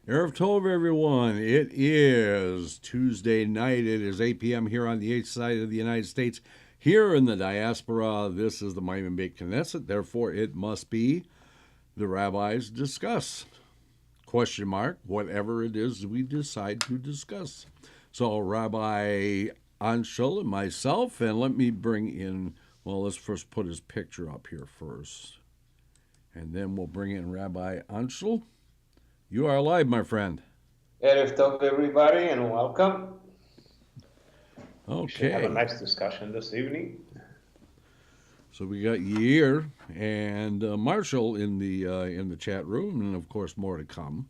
Erev Tov, everyone. It is Tuesday night. It is 8 p.m. here on the east side of the United States. Here in the diaspora, this is the Maimon Beit Knesset. Therefore, it must be the Rabbis Discuss. Question mark, whatever it is we decide to discuss. So, Rabbi Ancel and myself, and let me bring in, well, let's first put his picture up here first. And then we'll bring in Rabbi Ancel. You are live, my friend. Erev Tov, everybody, and welcome. We should have a Okay. nice discussion this evening. So we got Yair and Marshall in the chat room, and of course more to come.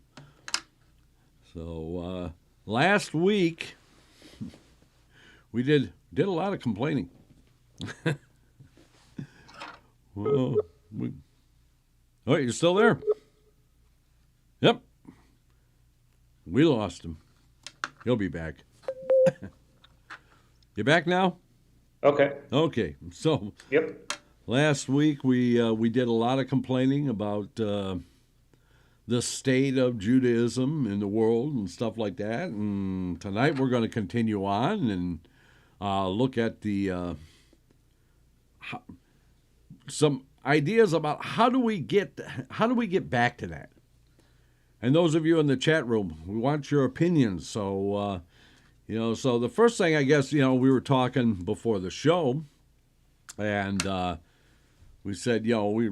So last week we did a lot of complaining. Well, oh, you're still there? Yep. We lost him. He'll be back. You back now? Okay. Okay. So Yep. last week we did a lot of complaining about the state of Judaism in the world and stuff like that. And tonight we're going to continue on and look at the some ideas about how do we get back to that. And those of you in the chat room, we want your opinions. So so the first thing I guess we were talking before the show, and we said we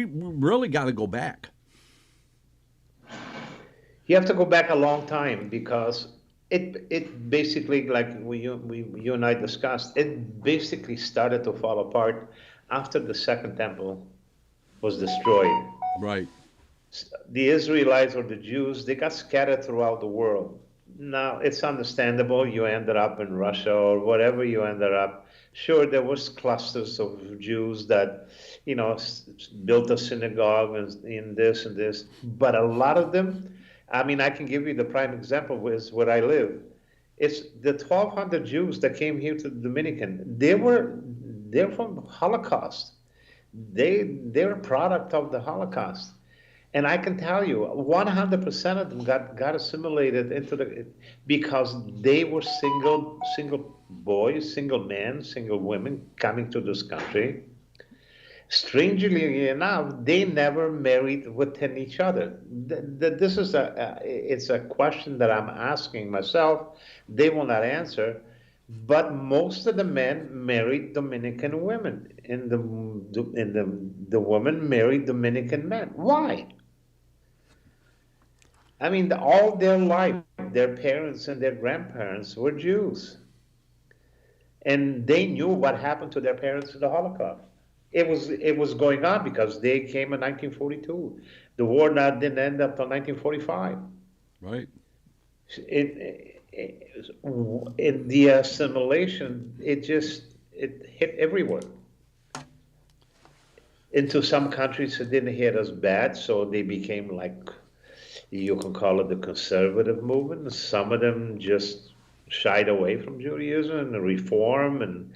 really got to go back. You have to go back a long time because it basically, like you and I discussed, it basically started to fall apart after the Second Temple was destroyed. Right. The Israelites or the Jews, they got scattered throughout the world. Now, it's understandable you ended up in Russia or whatever you ended up. Sure, there was clusters of Jews that, built a synagogue in this and this, but a lot of them, I mean, I can give you the prime example is where I live. It's the 1,200 Jews that came here to the Dominican. They're from Holocaust. They're a product of the Holocaust. And I can tell you, 100% of them got assimilated into because they were single boys, single men, single women coming to this country. Strangely enough, they never married within each other. This is it's a question that I'm asking myself. They will not answer. But most of the men married Dominican women, and the women married Dominican men. Why? I mean, all their life, their parents and their grandparents were Jews. And they knew what happened to their parents in the Holocaust. It was going on because they came in 1942. The war didn't end up until 1945. Right. In the assimilation, it hit everywhere. Into some countries, it didn't hit as bad, so they became like, you can call it the conservative movement. Some of them just shied away from Judaism and reform and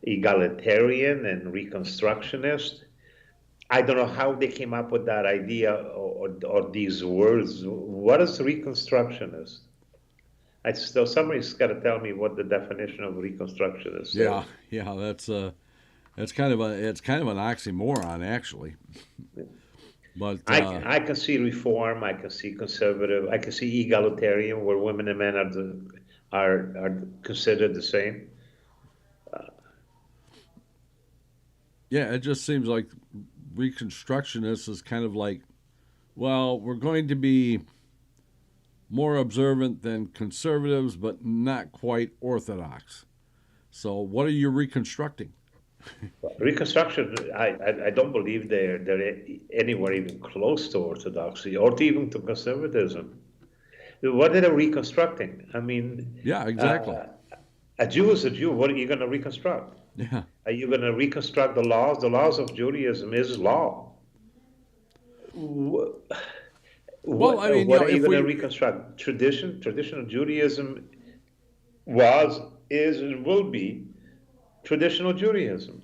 egalitarian and reconstructionist. I don't know how they came up with that idea or these words. What is reconstructionist? Somebody's got to tell me what the definition of reconstructionist is. Yeah, that's kind of an oxymoron actually. But I can see reform, I can see conservative, I can see egalitarian, where women and men are considered the same. yeah, it just seems like Reconstructionists is kind of like, well, we're going to be more observant than conservatives, but not quite orthodox. So, what are you reconstructing? Reconstruction, I don't believe they're anywhere even close to orthodoxy or to even to conservatism. What are they reconstructing? I mean, Yeah, exactly. a Jew is a Jew. What are you going to reconstruct? Yeah. Are you going to reconstruct the laws? The laws of Judaism is law. Well, I mean, What are you if going to we, reconstruct? Traditional Judaism was, is, and will be traditional Judaism.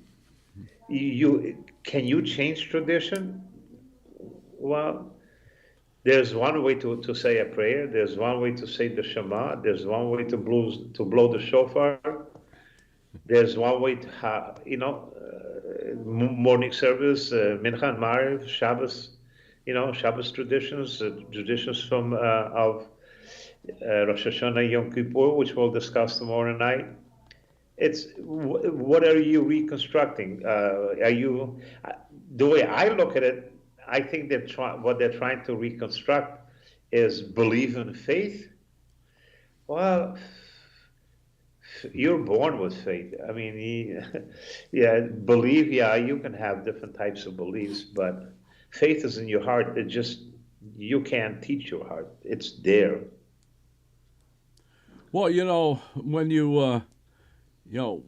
Can you change tradition? Well, There's one way to say a prayer. There's one way to say the Shema. There's one way to blow the shofar. There's one way to have, morning service, Mincha and Mariv, Shabbos, Shabbos traditions, traditions from of Rosh Hashanah, Yom Kippur, which we'll discuss tomorrow night. It's what are you reconstructing? Are you the way I look at it? I think what they're trying to reconstruct is belief and faith. Well, you're born with faith. I mean, yeah, believe. Yeah, you can have different types of beliefs, but faith is in your heart. You can't teach your heart. It's there. Well, when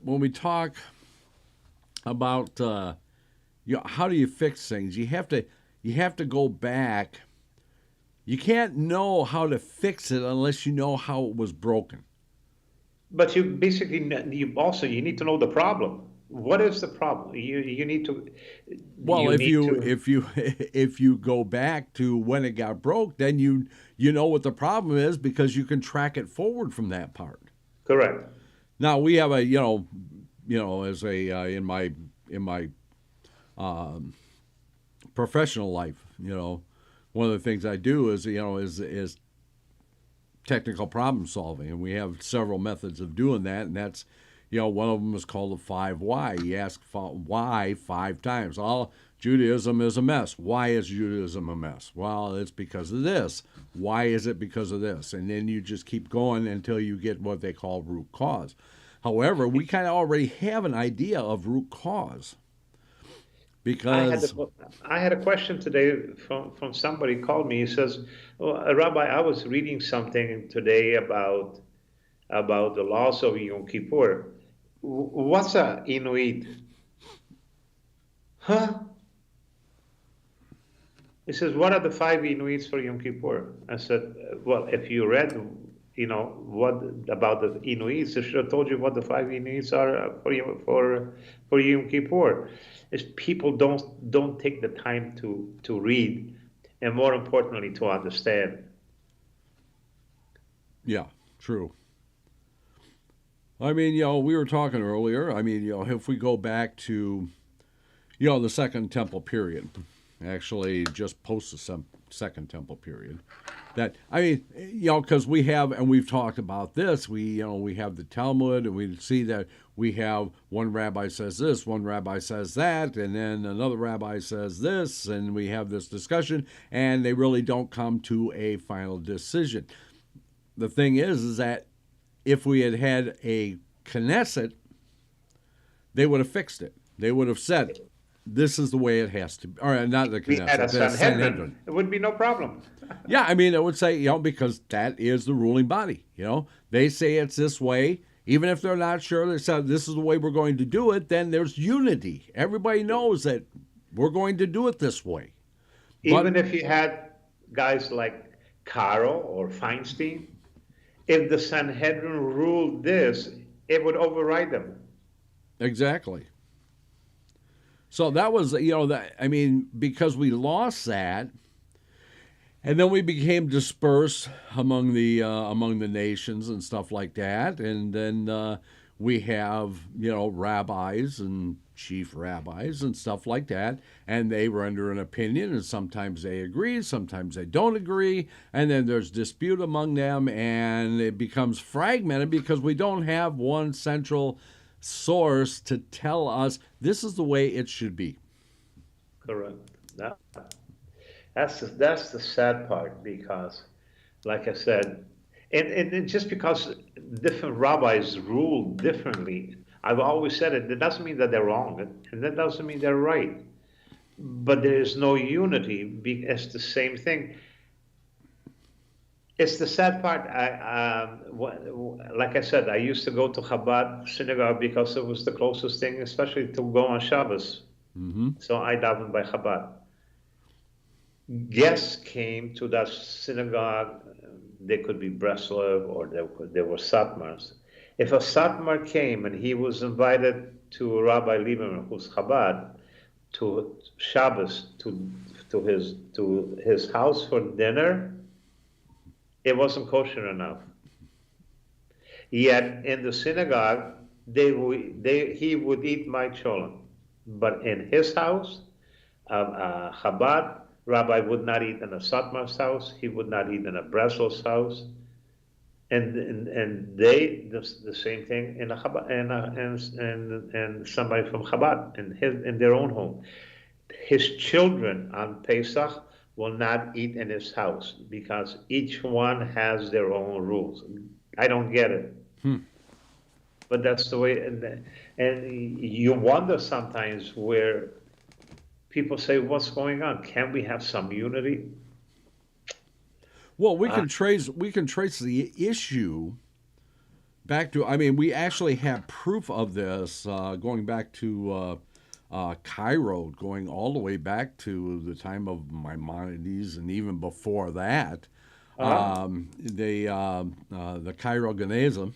when we talk about how do you fix things, you have to go back. You can't know how to fix it unless you know how it was broken. But you need to know the problem. What is the problem? You need to. Well, if you go back to when it got broke, then you know what the problem is because you can track it forward from that part. Correct. Now we have as a in my professional life, one of the things I do is technical problem solving, and we have several methods of doing that, and that's one of them is called the 5 why. You ask why 5 times. All Judaism is a mess. Why is Judaism a mess? Well, it's because of this. Why is it because of this? And then you just keep going until you get what they call root cause. However, we kind of already have an idea of root cause. Because I had a question today from somebody called me. He says, Rabbi, I was reading something today about the laws of Yom Kippur. What's a Inuit? Huh? He says, what are the 5 Inuits for Yom Kippur? I said, well, if you read, what about the Inuits, I should have told you what the 5 Inuits are for Yom Kippur. Is people don't take the time to read, and more importantly, to understand. Yeah, true. I mean, we were talking earlier. I mean, if we go back to, the Second Temple period, actually just post the Second Temple period, because we have, and we've talked about this, we have the Talmud, and we see that we have one rabbi says this, one rabbi says that, and then another rabbi says this, and we have this discussion, and they really don't come to a final decision. The thing is that if we had had a Knesset, they would have fixed it. They would have said, this is the way it has to be. Or not the Knesset. We had a Sanhedrin. It would be no problem. Yeah, I mean, it would say, because that is the ruling body. They say it's this way. Even if they're not sure, they said, this is the way we're going to do it, then there's unity. Everybody knows that we're going to do it this way. Even if you had guys like Caro or Feinstein, if the Sanhedrin ruled this, it would override them. Exactly. So that was, because we lost that, and then we became dispersed among the nations and stuff like that, and then we have rabbis and chief rabbis and stuff like that, and they render an opinion, and sometimes they agree, sometimes they don't agree, and then there's dispute among them, and it becomes fragmented because we don't have one central source to tell us this is the way it should be. Correct. That's the sad part, because, like I said, and just because different rabbis rule differently, I've always said it, that doesn't mean that they're wrong, and that doesn't mean they're right. But there is no unity. It's the same thing. It's the sad part. Like I said, I used to go to Chabad synagogue because it was the closest thing, especially to go on Shabbos. Mm-hmm. So I davened by Chabad. Guests came to that synagogue. They could be Breslov, or there were Satmars. If a Satmar came and he was invited to Rabbi Lieberman, who's Chabad, to Shabbos, to to his house for dinner, it wasn't kosher enough. Yet in the synagogue, he would eat my cholent, but in his house, Chabad rabbi would not eat in a Satmar's house. He would not eat in a Breslov's house, and they the same thing in a Chabad and somebody from Chabad in their own home. His children on Pesach will not eat in his house because each one has their own rules. I don't get it. But that's the way, and you wonder sometimes where people say, what's going on? Can we have some unity? Well, we can trace the issue back to, I mean, we actually have proof of this going back to Cairo, going all the way back to the time of Maimonides and even before that. The Cairo Geneza,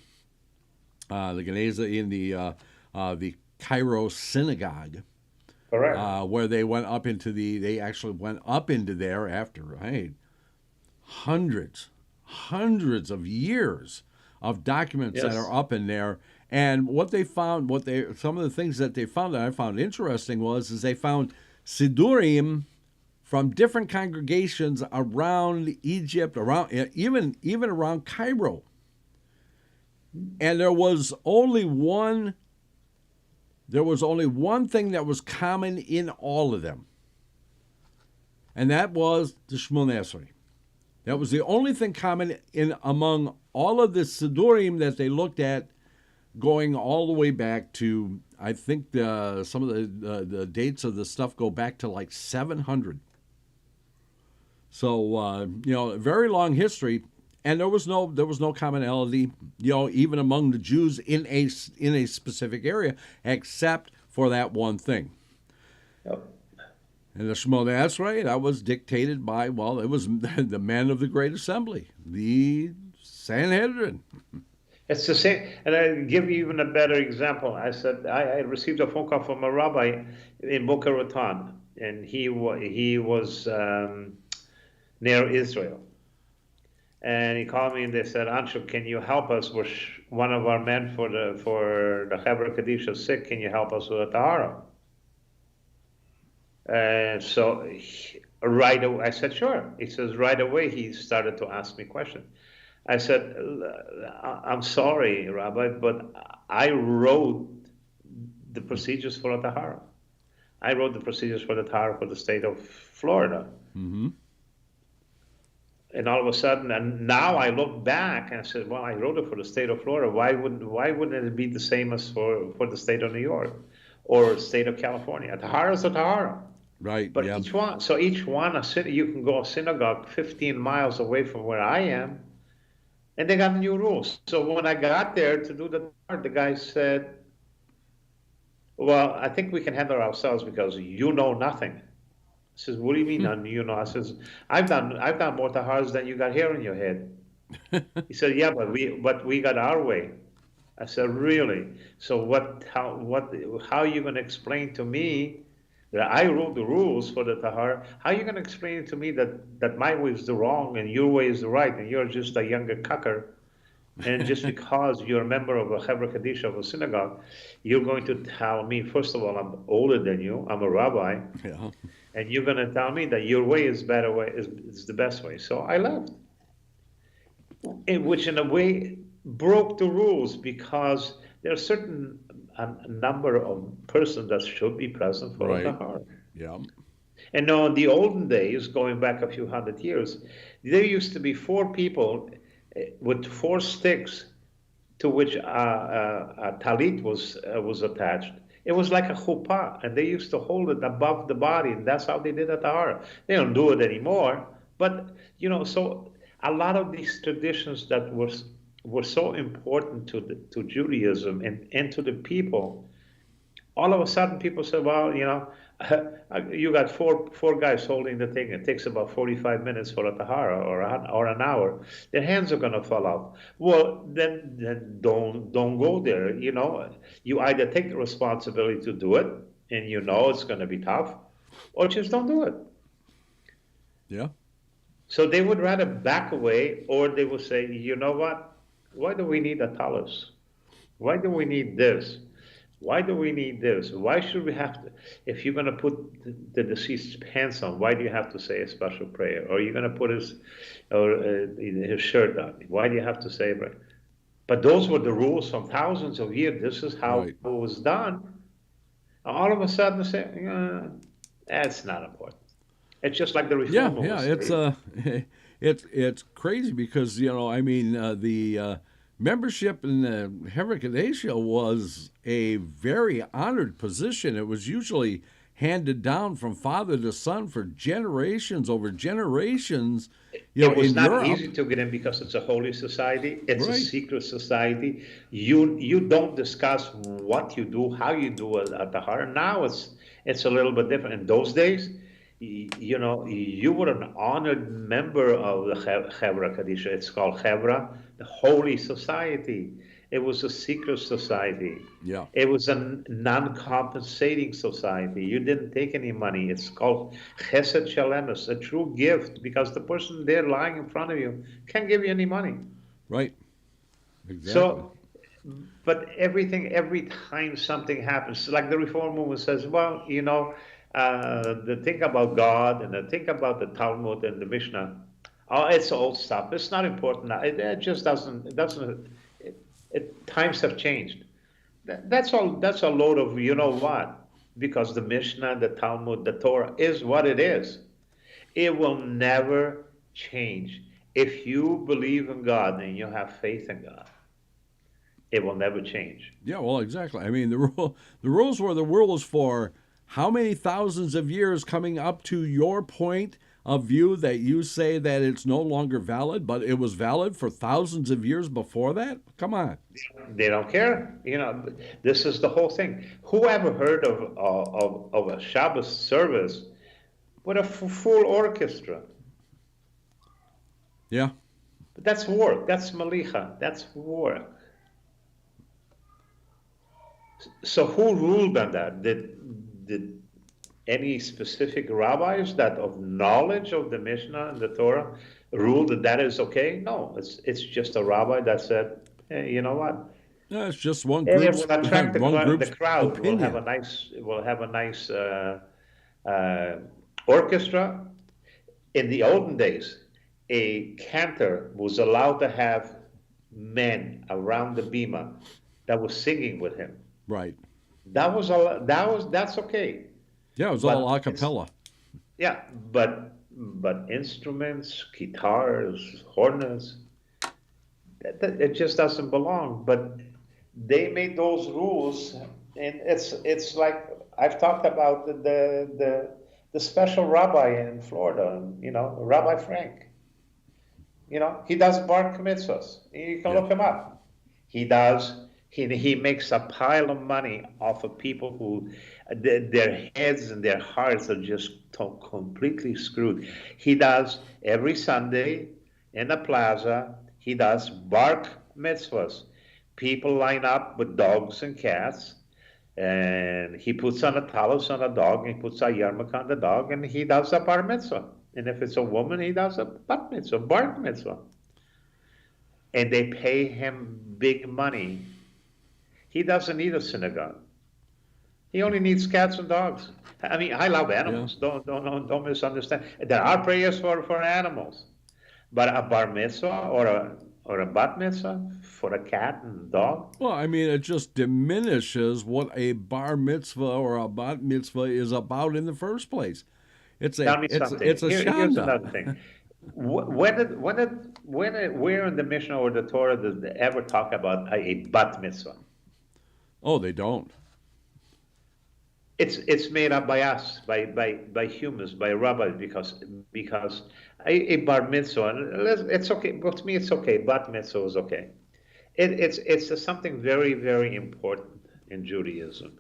the Geneza in the Cairo synagogue, Correct. where they went up into they actually went up into there after hundreds of years of documents that are up in there. And what they found, some of the things that they found that I found interesting is they found Sidurim from different congregations around Egypt, around even around Cairo. And there was only one thing that was common in all of them. And that was the Shmoneh Esrei. That was the only thing common in among all of the Sidurim that they looked at, going all the way back to, I think some of the dates of the stuff go back to like 700. So a very long history, and there was no commonality, even among the Jews in a specific area, except for that one thing. Yep. And the Shmoneh Esrei, that was dictated by, it was the men of the Great Assembly, the Sanhedrin. It's the same, and I'll give you even a better example. I said I received a phone call from a rabbi in Boca Raton, and he was near Israel. And he called me and they said, Ancel, can you help us? One of our men for the Chevra Kadisha sick. Can you help us with a tahara? And so right away, I said, sure. He says, right away, he started to ask me questions. I said, I'm sorry, Rabbi, but I wrote the procedures for a tahara. I wrote the procedures for the tahara for the state of Florida. Mm-hmm. And all of a sudden, and now I look back and I said, well, I wrote it for the state of Florida. Why wouldn't it be the same as for the state of New York or state of California? A tahara is a tahara. Right. But each one, you can go a synagogue 15 miles away from where I am, and they got new rules. So when I got there to do the tahara, the guy said, well, I think we can handle ourselves because you know nothing. I says, what do you mean, I says, I've done more taharas than you got hair in your head. He said, yeah, but we got our way. I said, really? So how are you going to explain to me that I wrote the rules for the tahara? How are you going to explain to me that my way is the wrong and your way is the right, and you're just a younger cucker, and just because you're a member of a Chevra Kadisha of a synagogue, you're going to tell me, first of all, I'm older than you, I'm a rabbi, and you're going to tell me that your way is the best way. So I left, which in a way broke the rules, because there are certain a number of persons that should be present for the tahara. Yeah. And now in the olden days, going back a few hundred years, there used to be 4 people with 4 sticks to which a talit was attached. It was like a chuppah, and they used to hold it above the body, and that's how they did a tahara. They don't do it anymore, but so a lot of these traditions that were so important to Judaism and to the people, all of a sudden people say, well, you got four guys holding the thing. It takes about 45 minutes for a tahara or an hour. Their hands are going to fall off. Well, then don't go there. You either take the responsibility to do it, and it's going to be tough, or just don't do it. Yeah. So they would rather back away, or they would say, you know what? Why do we need a talus? Why do we need this? Why do we need this? Why should we have to? If you're going to put the deceased's pants on, why do you have to say a special prayer? Or you're going to put his shirt on? Why do you have to say it? But those were the rules from thousands of years. This is how Right. it was done. All of a sudden, say, that's not important. It's just like the Yeah, reformer yeah, was it's saying. it's crazy because I mean the membership in the Hericadecia was a very honored position. It was usually handed down from father to son for generations over generations. It was In not Europe, easy to get in because it's a holy society. It's a right? secret society. You don't discuss what you do, how you do it at the heart. Now it's a little bit different. In those days, you were an honored member of the Chevra Kadisha. It's called Chevra, the Holy Society. It was a secret society. Yeah, It was a non-compensating society. You didn't take any money. It's called Chesed Shalemus, a true gift, because the person there lying in front of you can't give you any money. right, exactly. So, but every time something happens, like the Reform movement says, well, the thing about God and the thing about the Talmud and the Mishnah, oh, it's old stuff. It's not important now. It just doesn't. It doesn't. Times have changed. That's all. That's a load of you know what? Because the Mishnah, the Talmud, the Torah is what it is. It will never change. If you believe in God and you have faith in God, it will never change. Yeah, well, exactly. I mean, the rules were the rules for how many thousands of years coming up to your point of view that you say that it's no longer valid, but it was valid for thousands of years before that? Come on. They don't care. This is the whole thing. Who ever heard of a Shabbos service with a full orchestra? Yeah. But that's work. That's malicha. That's work. So who ruled on that? Did any specific rabbis that of knowledge of the Mishnah and the Torah ruled that is okay? No, it's just a rabbi that said, hey, you know what? Yeah, it's just one It group's will attract the the crowd. opinion. Will have a nice orchestra. In the olden days, a cantor was allowed to have men around the bima that was singing with him. Right. That's okay. Yeah, it was all But a cappella. yeah, but instruments, guitars, horns, it just doesn't belong. But they made those rules, and it's like I've talked about the special rabbi in Florida, Rabbi Frank. He does bar mitzvahs. You can Yeah. look him up. He does. He makes a pile of money off of people who their heads and their hearts are just completely screwed. He does every Sunday in the plaza. He does bar mitzvahs. People line up with dogs and cats, and he puts on a talus on a dog, and he puts a yarmulke on the dog, and he does a bar mitzvah. And if it's a woman, he does a bat mitzvah, bar mitzvah. And they pay him big money. He doesn't need a synagogue. He only needs cats and dogs. I mean, I love animals. Yeah. Don't misunderstand. There are prayers for animals, but a bar mitzvah or a bat mitzvah for a cat and dog. Well, I mean, it just diminishes what a bar mitzvah or a bat mitzvah is about in the first place. Tell me something. It's a Here's shanda. another thing. Where in the Mishnah or the Torah does they ever talk about a bat mitzvah? Oh, they don't. It's made up by us, by humans, by rabbis, because a bar mitzvah, it's okay. But to me, it's okay. Bat mitzvah is okay. It's something very, very important in Judaism.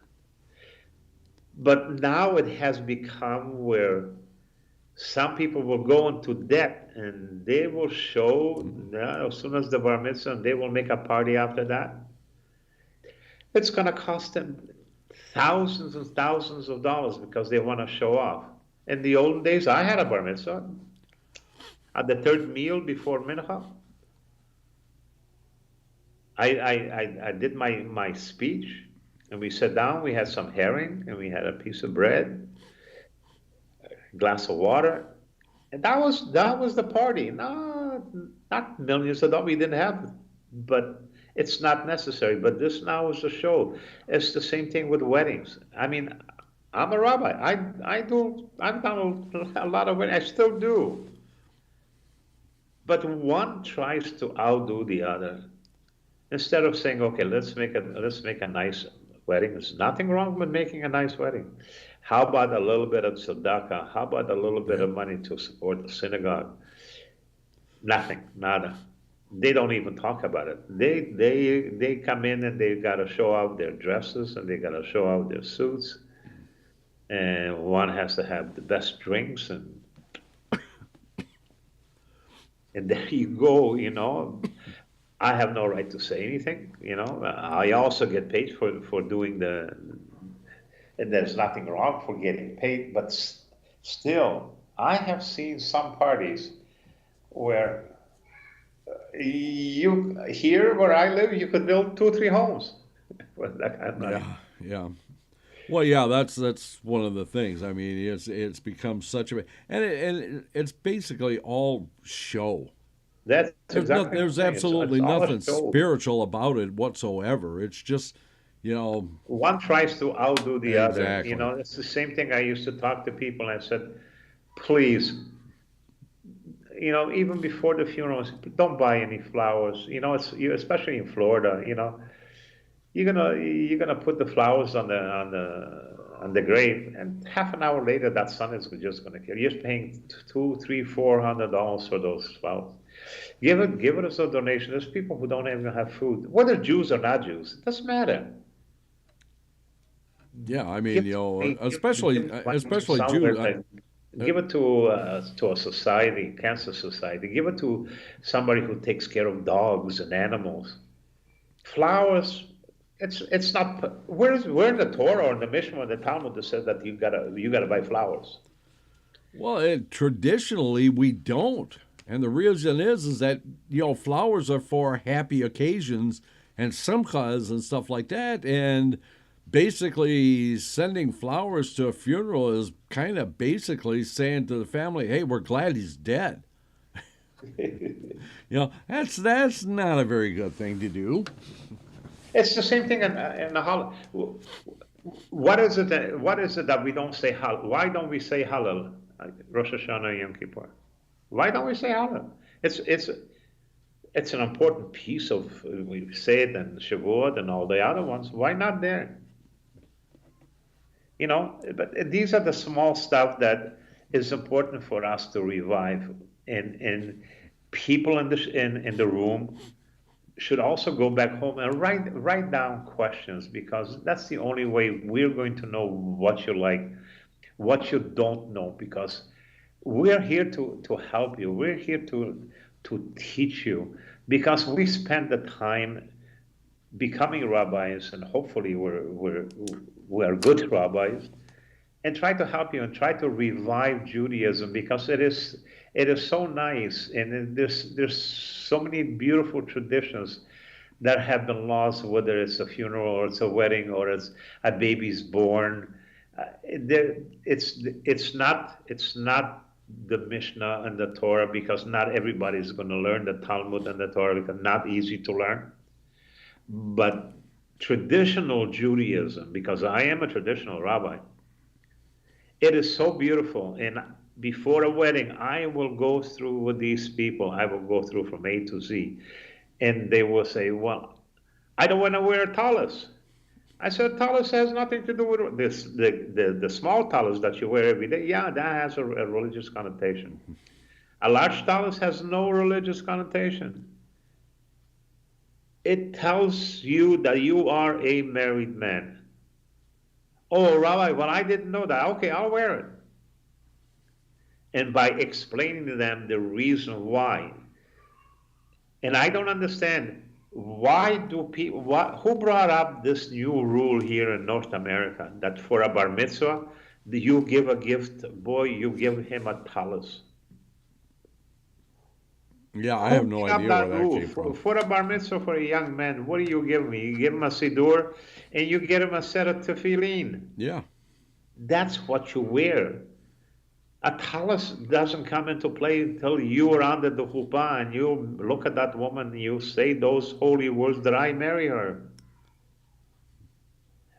But now it has become where some people will go into debt and they will show as soon as the bar mitzvah, and they will make a party after that. It's going to cost them thousands and thousands of dollars because they want to show off. In the olden days, I had a bar mitzvah. At the third meal before mincha, I did my speech, and we sat down. We had some herring, and we had a piece of bread, a glass of water, and that was the party. No, not millions of dollars. We didn't have, but it's not necessary. But this now is a show. It's the same thing with weddings. I mean, I'm a rabbi. I've done a lot of weddings. I still do. But one tries to outdo the other. Instead of saying, okay, let's make a nice wedding. There's nothing wrong with making a nice wedding. How about a little bit of tzedakah? How about a little bit of money to support the synagogue? Nothing, nada. They don't even talk about it. They come in and they gotta show out their dresses and they gotta show out their suits. And one has to have the best drinks and there you go, I have no right to say anything, I also get paid for doing and there's nothing wrong for getting paid, but still, I have seen some parties where here where I live, you could build 2 or 3 homes with that kind of money. Yeah. Well, yeah, that's one of the things. I mean, it's become such a and it's basically all show. That's exactly. There's absolutely nothing spiritual about it whatsoever. It's just, one tries to outdo the other. Exactly. It's the same thing. I used to talk to people and I said, please, even before the funerals, don't buy any flowers. Especially in Florida. You're gonna put the flowers on the grave, and half an hour later, that sun is just gonna kill you. You're paying $200, $300, $400 for those flowers. Give it as a donation. There's people who don't even have food, whether Jews or not Jews. It doesn't matter. Yeah, I mean, especially Jews. Give it to a society, cancer society. Give it to somebody who takes care of dogs and animals. Flowers. It's not. Where in the Torah or in the Mishnah or the Talmud that says that you gotta buy flowers? Well, traditionally we don't, and the reason is that flowers are for happy occasions and simchas and stuff like that, and basically sending flowers to a funeral is kind of basically saying to the family, "Hey, we're glad he's dead." That's not a very good thing to do. It's the same thing in the holiday. What is it that we don't say Hallel? Why don't we say Hallel? Rosh Hashanah, Yom Kippur. Why don't we say Hallel? It's an important piece of, we say it in Shavuot and all the other ones. Why not there? But these are the small stuff that is important for us to revive. And people in the room should also go back home and write down questions, because that's the only way we're going to know what you like, what you don't know, because we're here to help you. We're here to teach you, because we spend the time becoming rabbis, and hopefully we're good rabbis, and try to help you and try to revive Judaism, because it is so nice, and there's so many beautiful traditions that have been lost, whether it's a funeral or it's a wedding or it's a baby's born. It's not the Mishnah and the Torah, because not everybody is going to learn the Talmud and the Torah, because not easy to learn. But traditional Judaism, because I am a traditional rabbi, it is so beautiful. And before a wedding, I will go through with these people. I will go through from A to Z. And they will say, well, I don't want to wear a tallis. I said, tallis has nothing to do with this. The small tallis that you wear every day, yeah, that has a religious connotation. A large tallis has no religious connotation. It tells you that you are a married man. Oh, Rabbi, well, I didn't know that. Okay, I'll wear it. And by explaining to them the reason why. And I don't understand, why do people, who brought up this new rule here in North America, that for a bar mitzvah, you give a gift, boy, you give him a tallis. Yeah, I have no Opening up idea where that that rule came from. for a bar mitzvah for a young man, what do you give him? You give him a siddur, and you get him a set of tefillin. Yeah. That's what you wear. A tallis doesn't come into play until you are under the chuppah and you look at that woman and you say those holy words that I marry her.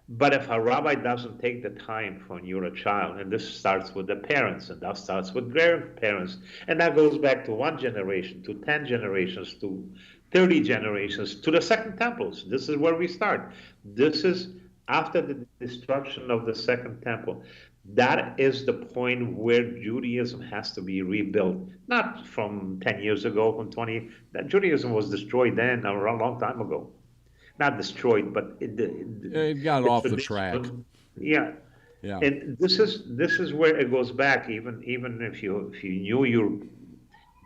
But if a rabbi doesn't take the time when you're a child, and this starts with the parents, and that starts with grandparents, and that goes back to 1 generation, to 10 generations, to 30 generations, to the Second Temples. This is where we start. This is after the destruction of the Second Temple. That is the point where Judaism has to be rebuilt. Not from 10 years ago, from 20. That Judaism was destroyed then, a long time ago. Not destroyed, but It got off the track. Yeah, Yeah. and this is where it goes back. Even if you knew your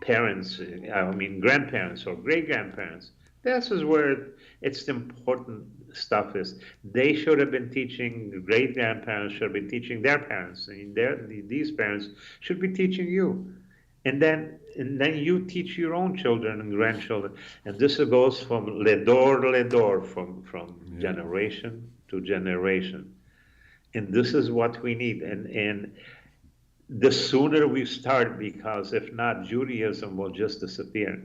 parents, I mean grandparents or great grandparents, this is where it's the important stuff is. They should have been teaching great grandparents should have been teaching their parents, and these parents should be teaching you. And then you teach your own children and grandchildren. And this goes from ledor, from generation to generation. And this is what we need. And the sooner we start, because if not, Judaism will just disappear.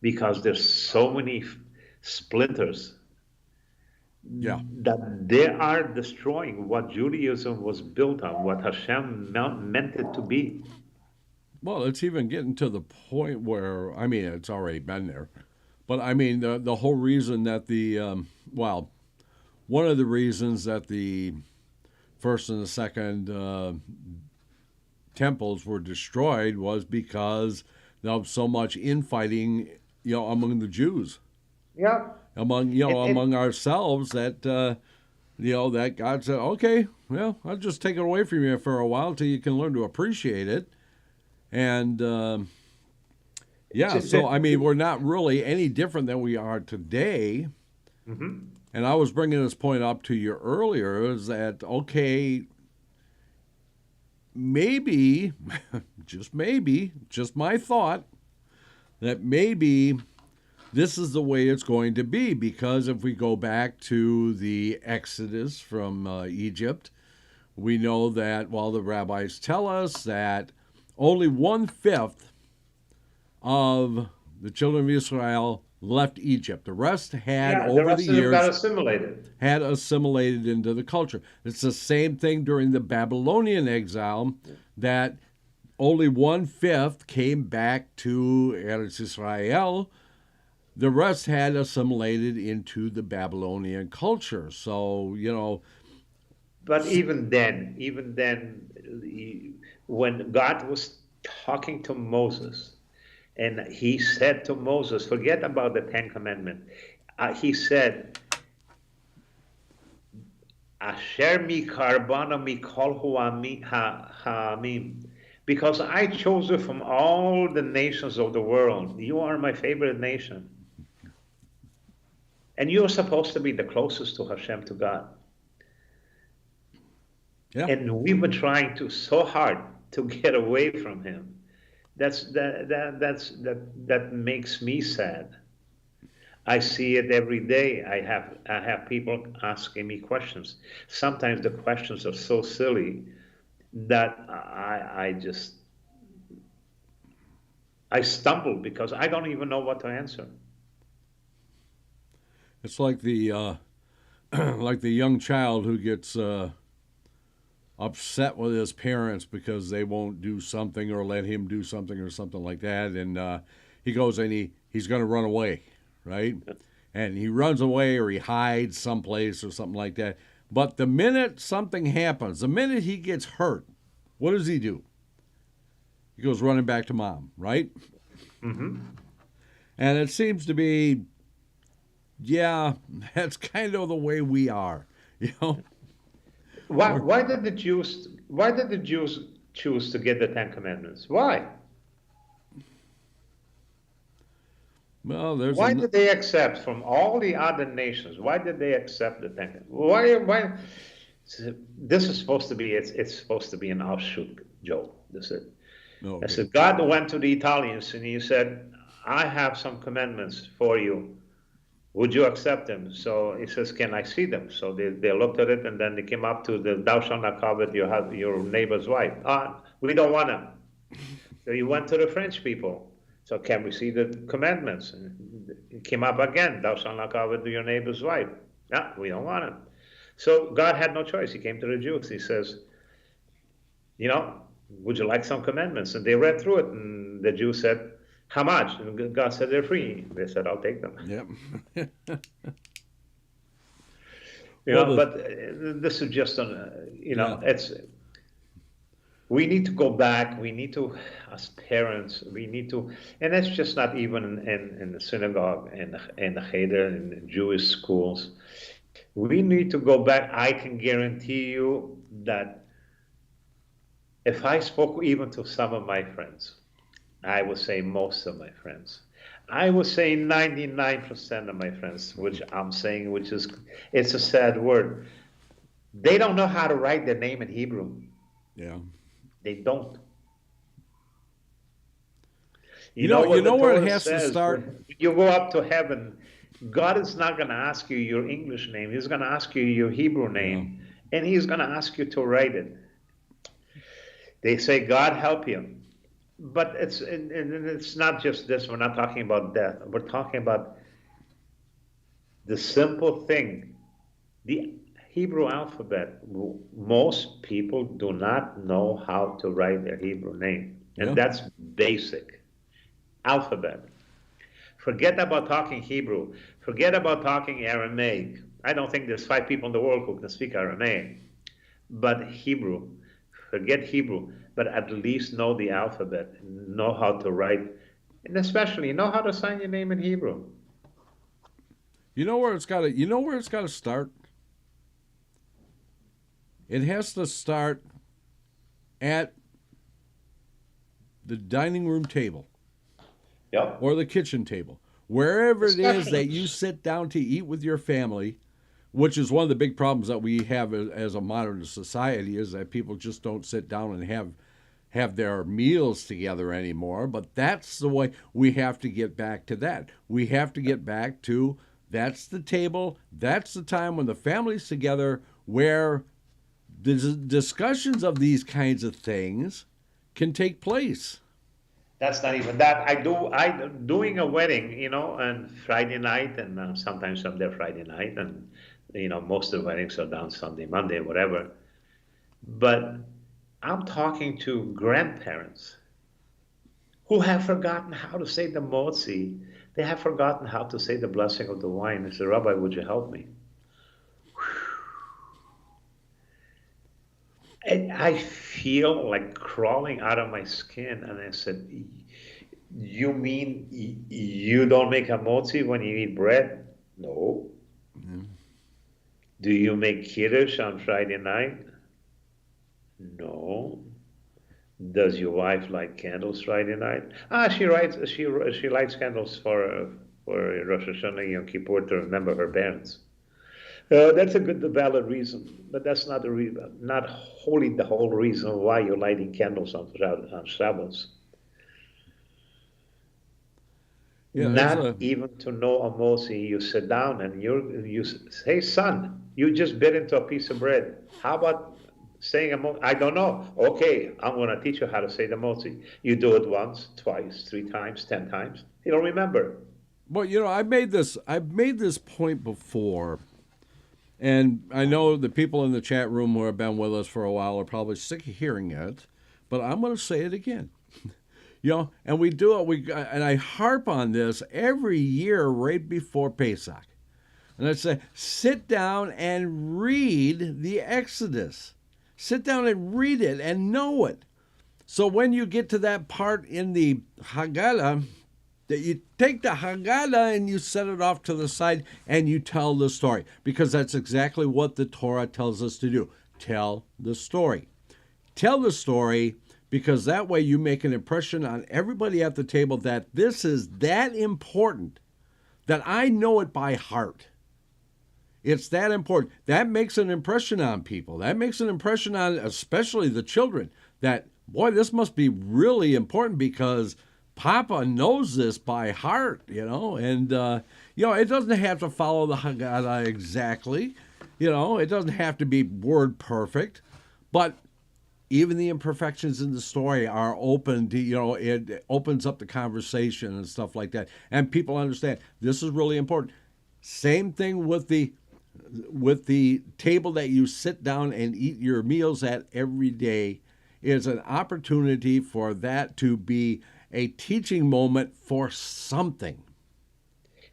Because there's so many splinters that they are destroying what Judaism was built on, what Hashem meant it to be. Well, it's even getting to the point where, I mean, it's already been there. But, I mean, the whole reason that one of the reasons that the first and the second temples were destroyed was because of so much infighting, among the Jews. Yeah. Among ourselves that, that God said, okay, well, I'll just take it away from you for a while till you can learn to appreciate it. And, so, I mean, we're not really any different than we are today. Mm-hmm. And I was bringing this point up to you earlier, is that, okay, maybe, just my thought, that maybe this is the way it's going to be. Because if we go back to the Exodus from Egypt, we know that, the rabbis tell us that only 1/5 of the children of Israel left Egypt. The rest had, over the years, got assimilated. Had assimilated into the culture. It's the same thing during the Babylonian exile, that only 1/5 came back to Eretz Israel. The rest had assimilated into the Babylonian culture. So, But even then, when God was talking to Moses, and he said to Moses, forget about the 10 Commandments. He said, Asher mi karbana mi kol ha'amim, because I chose you from all the nations of the world. You are my favorite nation. And you're supposed to be the closest to Hashem, to God. Yeah. And we've been trying so hard to get away from him. That makes me sad. I see it every day. I have people asking me questions. Sometimes the questions are so silly that I stumble because I don't even know what to answer. It's like the young child who gets upset with his parents because they won't do something or let him do something or something like that, and he goes and he's going to run away, right? And he runs away or he hides someplace or something like that. But the minute something happens, the minute he gets hurt, what does he do? He goes running back to mom, right? Mm-hmm. And it seems to be, that's kind of the way we are, Why did the Jews choose to get the 10 Commandments? Why? Well, why did they accept from all the other nations? Why did they accept the 10 Commandments? Why? This is supposed to be it's supposed to be an offshoot joke. This is. I Okay. said, God went to the Italians and he said, I have some commandments for you. Would you accept them? So he says, can I see them? So they looked at it and then they came up to the thou shalt not covet your neighbor's wife. We don't want them. So he went to the French people. So can we see the commandments? And it came up again, thou shalt not covet your neighbor's wife. No, we don't want them. So God had no choice. He came to the Jews. He says, would you like some commandments? And they read through it, and the Jews said, how much? And God said, they're free. They said, I'll take them. Yep. But this is just we need to go back. We need to, as parents, and that's just not even in the synagogue and the cheder and the Jewish schools. We need to go back. I can guarantee you that if I spoke even to some of my friends, I would say most of my friends, I would say 99% of my friends, which I'm saying, it's a sad word. They don't know how to write their name in Hebrew. Yeah. They don't. You know where it has to start? When you go up to heaven, God is not going to ask you your English name. He's going to ask you your Hebrew name, and he's going to ask you to write it. They say, God help you. But it's not just this. We're not talking about death. We're talking about the simple thing. The Hebrew alphabet. Most people do not know how to write their Hebrew name. And that's basic. Alphabet. Forget about talking Hebrew. Forget about talking Aramaic. I don't think there's 5 people in the world who can speak Aramaic. But Hebrew. Forget Hebrew, but at least know the alphabet, know how to write, and especially know how to sign your name in Hebrew. You know where it's got to start? It has to start at the dining room table. Yep. Or the kitchen table. Wherever it is that you sit down to eat with your family, which is one of the big problems that we have as a modern society, is that people just don't sit down and have their meals together anymore. But that's the way we have to get back to that. We have to get back to that's the table, that's the time when the family's together, where the discussions of these kinds of things can take place. That's not even that. I'm doing a wedding, on Friday night, and sometimes I'm there Friday night, and most of the weddings are done Sunday, Monday, whatever. But I'm talking to grandparents who have forgotten how to say the motzi. They have forgotten how to say the blessing of the wine. I said, Rabbi, would you help me? And I feel like crawling out of my skin. And I said, you mean you don't make a motzi when you eat bread? No. Mm. Do you make kiddush on Friday night? No. Does your wife light candles Friday night? She lights candles for Rosh Hashanah Yom Kippur to remember her parents. That's a good, valid reason, but that's not not wholly the whole reason why you're lighting candles on Shabbos. Yeah, not even to know a motzi, you sit down and you say, hey, son, you just bit into a piece of bread. How about saying a motzi? I don't know. Okay, I'm going to teach you how to say the motzi. You do it once, twice, 3 times, 10 times. You don't remember. Well, I've made this point before. And I know the people in the chat room who have been with us for a while are probably sick of hearing it, but I'm going to say it again. And we do it. And I harp on this every year right before Pesach. And I say, sit down and read the Exodus. Sit down and read it and know it. So when you get to that part in the Haggadah, that you take the Haggadah and you set it off to the side and you tell the story, because that's exactly what the Torah tells us to do. Tell the story. Tell the story, because that way you make an impression on everybody at the table that this is that important, that I know it by heart. It's that important. That makes an impression on people. That makes an impression on especially the children, that boy, this must be really important because Papa knows this by heart, and it doesn't have to follow the Haggadah exactly, it doesn't have to be word perfect, but even the imperfections in the story are open to, it opens up the conversation and stuff like that, and people understand this is really important. Same thing with the table that you sit down and eat your meals at every day is an opportunity for that to be a teaching moment for something.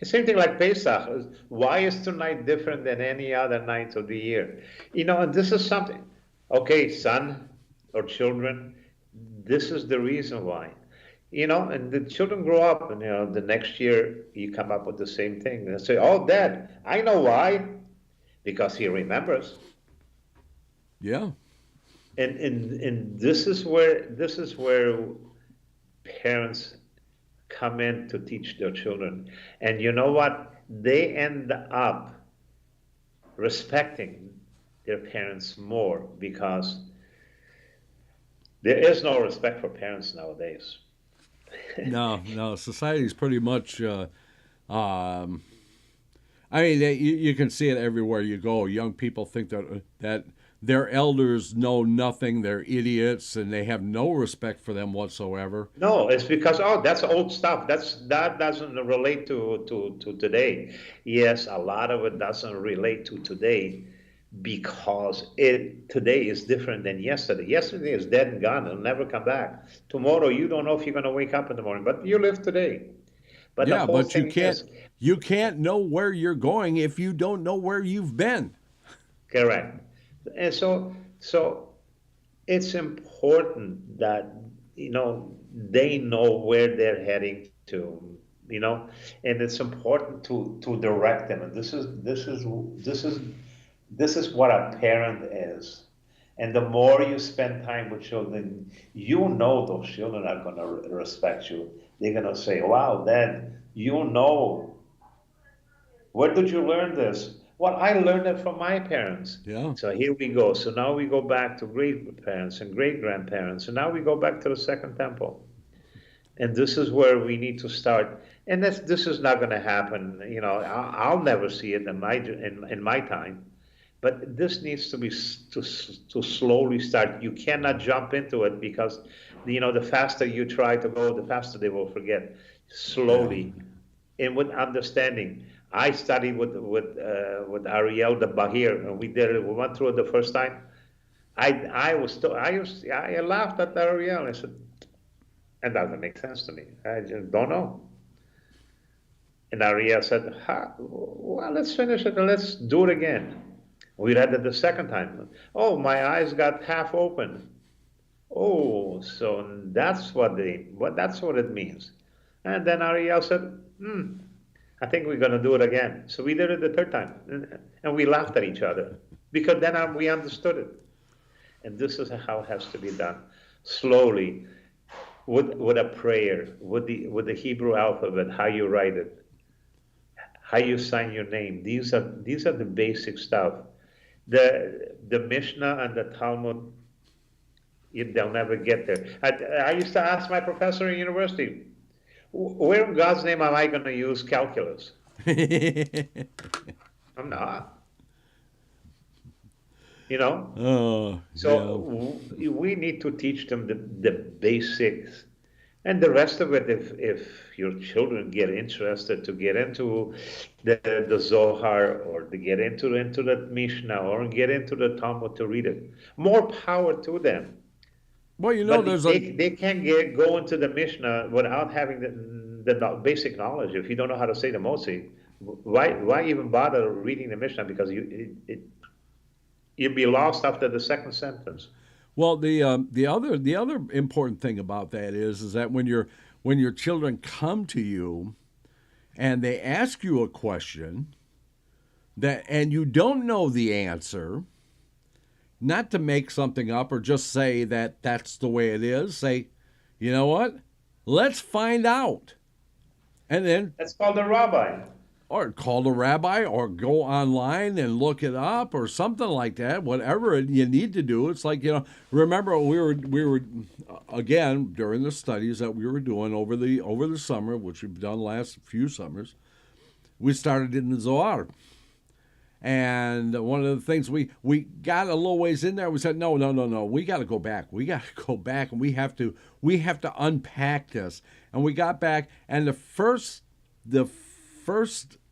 The same thing like Pesach. Why is tonight different than any other night of the year? And this is something. Okay, son or children, this is the reason why. And the children grow up, and the next year you come up with the same thing and say, "Oh, Dad, I know why," because he remembers. Yeah. And this is where parents come in to teach their children. And you know what? They end up respecting their parents more because there is no respect for parents nowadays. No, society's pretty much. I mean, you can see it everywhere you go. Young people think that their elders know nothing. They're idiots, and they have no respect for them whatsoever. No, it's because that's old stuff. That doesn't relate to today. Yes, a lot of it doesn't relate to today because it today is different than yesterday. Yesterday is dead and gone. It'll never come back. Tomorrow, you don't know if you're going to wake up in the morning, but you live today. But the Yeah, whole but thing is you can't know where you're going if you don't know where you've been. correct. And so it's important that they know where they're heading to, and it's important to direct them. And this is what a parent is. And the more you spend time with children, those children are going to respect you. They're going to say, "Wow, Dad, where did you learn this?" Well, I learned it from my parents. Yeah. So here we go. So now we go back to great parents and great grandparents. And now we go back to the Second Temple. And this is where we need to start. And this is not going to happen. I'll never see it in my time. But this needs to be to slowly start. You cannot jump into it because the faster you try to go, the faster they will forget. Yeah. Slowly, and with understanding. I studied with Aryel the Bahir, and we did it. We went through it the first time. I laughed at Aryel. I said, "That doesn't make sense to me. I just don't know." And Aryel said, "Well, let's finish it and let's do it again." We read it the second time. Oh, my eyes got half open. Oh, so that's what it means. And then Aryel said, "I think we're going to do it again." So we did it the third time, and we laughed at each other because then we understood it. And this is how it has to be done, slowly, with a prayer, with the Hebrew alphabet, how you write it, how you sign your name. These are the basic stuff. The Mishnah and the Talmud, they'll never get there. I used to ask my professor in university, "Where in God's name am I going to use calculus?" I'm not. Oh, So we need to teach them the basics, and the rest of it. If your children get interested to get into the Zohar or to get into the Mishnah or get into the Talmud to read it, more power to them. well, But there's they can't go into the Mishnah without having the basic knowledge. If you don't know how to say the Motzi, why even bother reading the Mishnah? Because you'd be lost after the second sentence. Well, the other important thing about that is that when your children come to you and they ask you a question and you don't know the answer, not to make something up or just say that that's the way it is. Say, "You know what? Let's find out." And then That's called a rabbi. or call the rabbi, or go online and look it up, or something like that. Whatever you need to do. It's like, remember we were again during the studies that we were doing over the summer, which we've done last few summers. We started in the Zohar. And one of the things we got a little ways in there, we said, no, we got to go back. We got to go back, and we have to unpack this. And we got back, and the first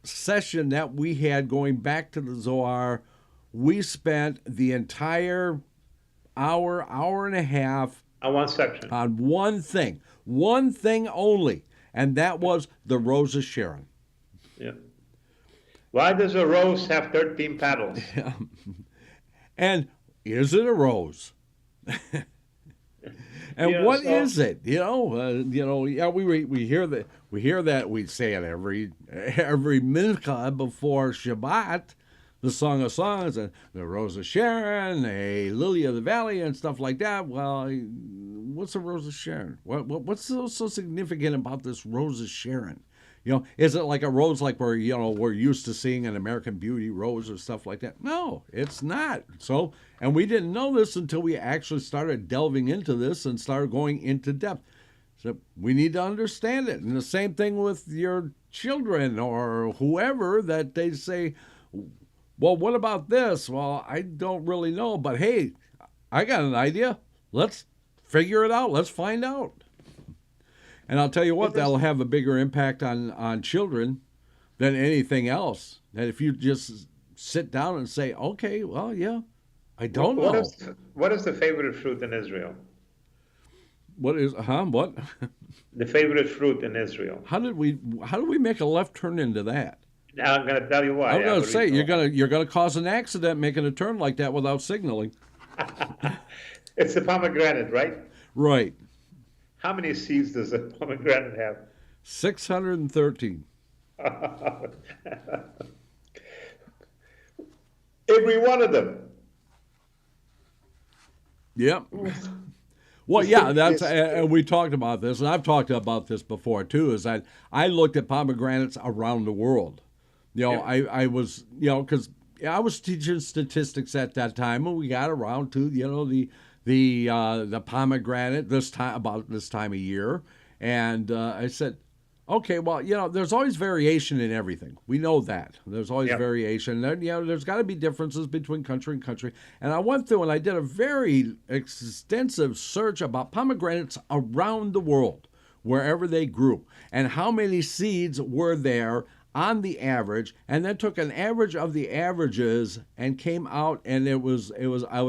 session that we had going back to the Zohar, we spent the entire hour and a half on one section, on one thing only, and that was the Rose of Sharon. Yeah. Why does a rose have 13 petals? Yeah. And is it a rose? And what is it? Yeah, we hear that we say it every mincha before Shabbat, the Song of Songs, and the Rose of Sharon, a Lily of the Valley, and stuff like that. Well, what's a Rose of Sharon? What's so significant about this Rose of Sharon? Is it like a rose like we're used to seeing an American Beauty rose or stuff like that? No, it's not. So, and we didn't know this until we actually started delving into this and started going into depth. So we need to understand it. And the same thing with your children or whoever, that they say, well, what about this? Well, I don't really know, but hey, I got an idea. Let's figure it out. Let's find out. And I'll tell you what, that'll have a bigger impact on children than anything else. And if you just sit down and say, okay, well, yeah, I don't know. What is the favorite fruit in Israel? What? The favorite fruit in Israel. How do we make a left turn into that? Now, I'm going to tell you why. I'm going to say you're going to cause an accident making a turn like that without signaling. It's the pomegranate, right? Right. How many seeds does a pomegranate have? 613. Every one of them. Yep. Well, yeah, and we talked about this, and I've talked about this before too. Is that I looked at pomegranates around the world. I was, because I was teaching statistics at that time, and we got around to the pomegranate about this time of year, and I said, okay, well, there's always variation in everything. We know that there's always variation. There's got to be differences between country and country. And I went through and I did a very extensive search about pomegranates around the world, wherever they grew, and how many seeds were there on the average, and then took an average of the averages and came out, and I was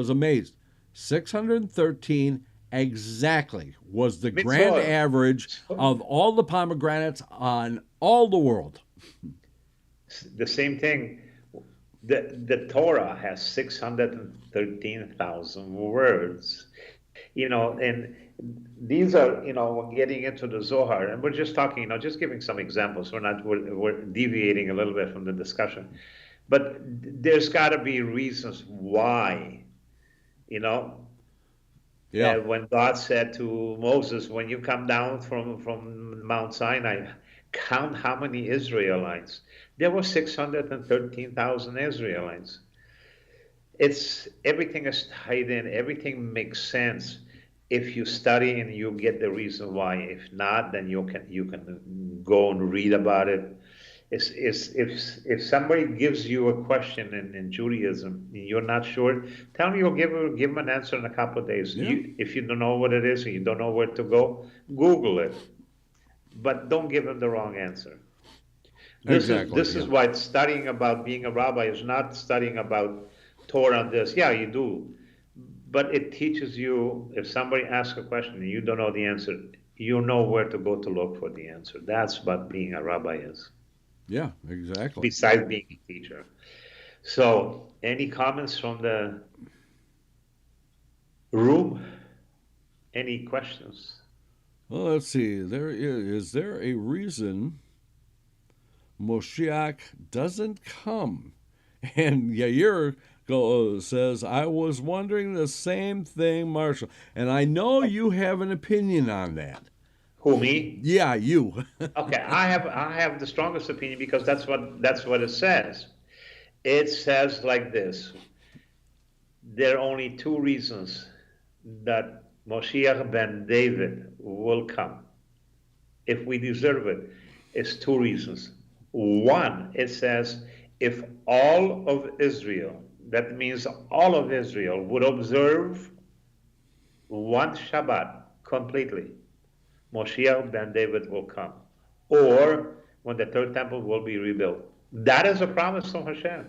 amazed. 613 exactly was the grand average of all the pomegranates on all the world. The same thing. The Torah has 613,000 words. And these are, getting into the Zohar, and we're just talking, just giving some examples. We're deviating a little bit from the discussion, but there's got to be reasons why. When God said to Moses, when you come down from Mount Sinai, count how many Israelites. There were 613,000 Israelites. Everything is tied in. Everything makes sense if you study and you get the reason why. If not, then you can go and read about it. If somebody gives you a question in Judaism and you're not sure, tell me, you'll give them an answer in a couple of days. Yeah. If you don't know what it is or you don't know where to go, Google it. But don't give them the wrong answer. This is why studying about being a rabbi is not studying about Torah and this. Yeah, you do. But it teaches you, if somebody asks a question and you don't know the answer, you know where to go to look for the answer. That's what being a rabbi is. Yeah, exactly. Besides being a teacher. So, any comments from the room? Any questions? Well, let's see. Is there a reason Moshiach doesn't come? And Yair says, I was wondering the same thing, Marshall. And I know you have an opinion on that. Who, me? Yeah, you. Okay, I have the strongest opinion because that's what it says. It says like this: there are only two reasons that Moshiach ben David will come if we deserve it. It's two reasons. One, it says if all of Israel, that means all of Israel, would observe one Shabbat completely, Moshiach ben David will come, or when the third temple will be rebuilt. That is a promise from Hashem.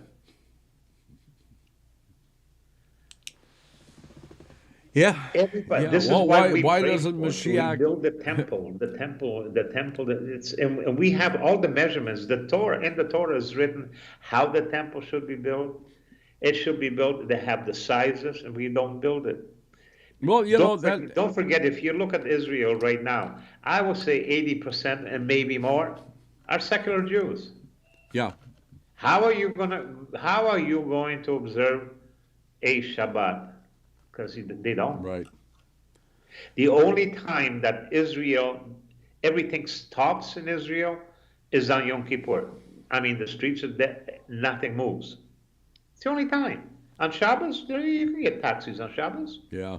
Yeah. Everybody. Yeah. This is Well, why we why pray doesn't for to Mashiach? rebuild the temple, the temple, the temple. It's and we have all the measurements. The Torah in the Torah is written how the temple should be built. It should be built. They have the sizes, and we don't build it. Well, that. Don't forget. If you look at Israel right now, I would say 80% and maybe more are secular Jews. Yeah. How are you going to observe a Shabbat? Because they don't. Right. The only time that everything stops in Israel is on Yom Kippur. I mean, the streets are dead, nothing moves. It's the only time. On Shabbos, you can get taxis on Shabbos. Yeah.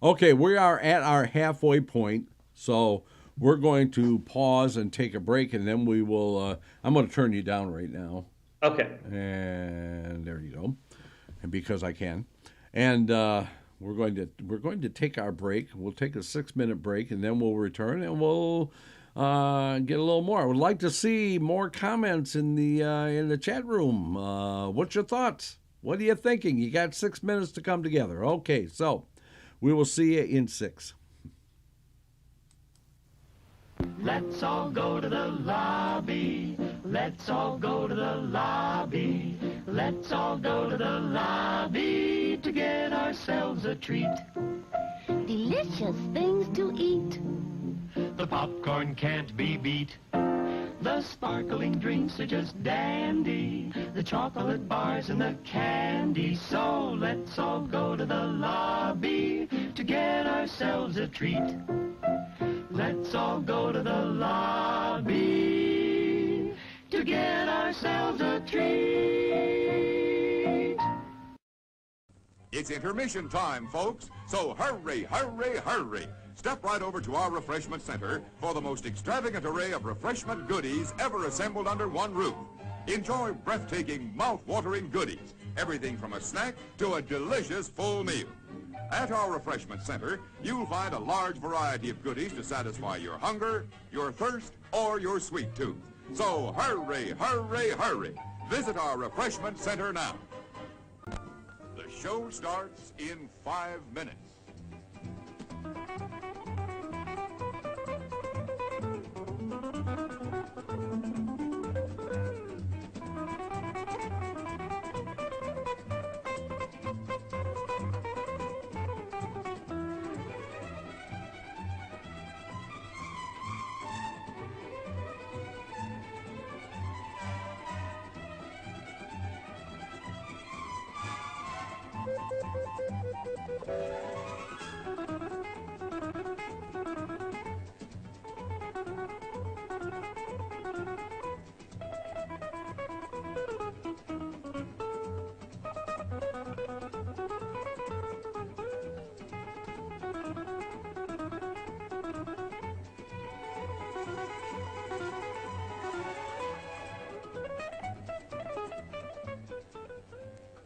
Okay, we are at our halfway point, so we're going to pause and take a break, and then we will. I'm going to turn you down right now. Okay. And there you go. And because I can. And we're going to take our break. We'll take a 6-minute break, and then we'll return, and we'll get a little more. I would like to see more comments in the chat room. What's your thoughts? What are you thinking? You got 6 minutes to come together. Okay, so we will see you in 6. Let's all go to the lobby. Let's all go to the lobby. Let's all go to the lobby to get ourselves a treat. Delicious things to eat. The popcorn can't be beat. The sparkling drinks are just dandy. The chocolate bars and the candy. So let's all go to the lobby to get ourselves a treat. Let's all go to the lobby to get ourselves a treat. It's intermission time, folks, so hurry, hurry, hurry. Step right over to our refreshment center for the most extravagant array of refreshment goodies ever assembled under one roof. Enjoy breathtaking, mouth-watering goodies, everything from a snack to a delicious full meal. At our refreshment center, you'll find a large variety of goodies to satisfy your hunger, your thirst, or your sweet tooth. So hurry, hurry, hurry. Visit our refreshment center now. The show starts in 5 minutes.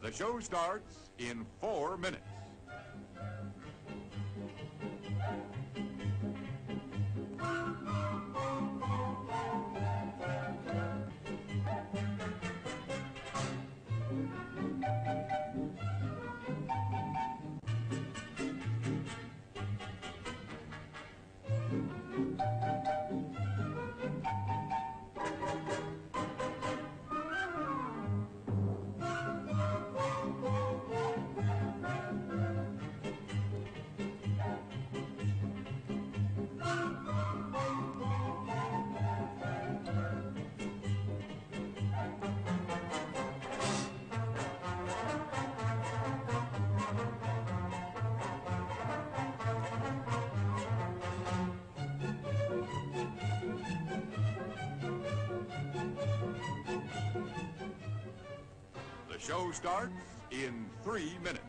The show starts in 4 minutes. show starts in 3 minutes.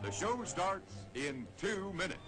The show starts in 2 minutes.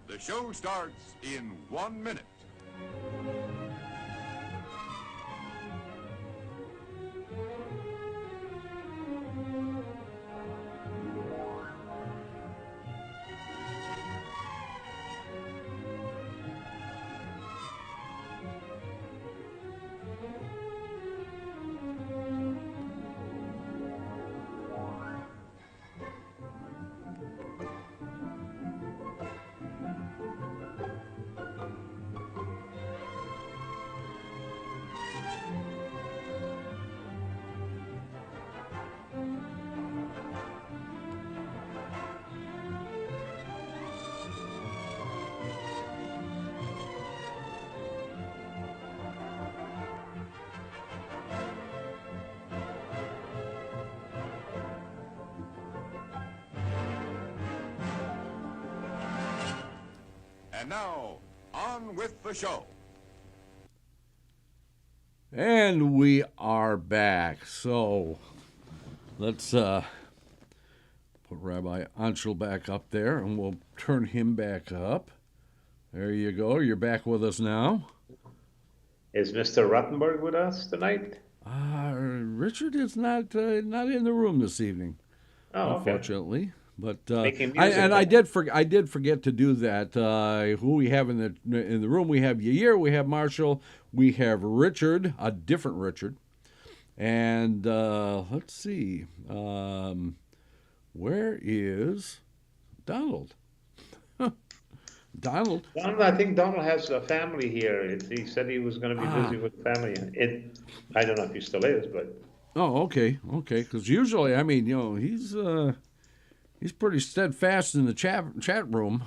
The show starts in 1 minute. And now, on with the show. And we are back. So let's put Rabbi Ancel back up there, and we'll turn him back up. There you go. You're back with us now. Is Mr. Rottenberg with us tonight? Richard is not in the room this evening, unfortunately. Okay. But I did forget to do that. Who we have in the room? We have Yair, we have Marshall, we have Richard, a different Richard, and let's see, where is Donald? Donald, I think Donald has a family here. He said he was going to be busy with family. I don't know if he still is, but. Oh, okay. Because usually, I mean, he's pretty steadfast in the chat room.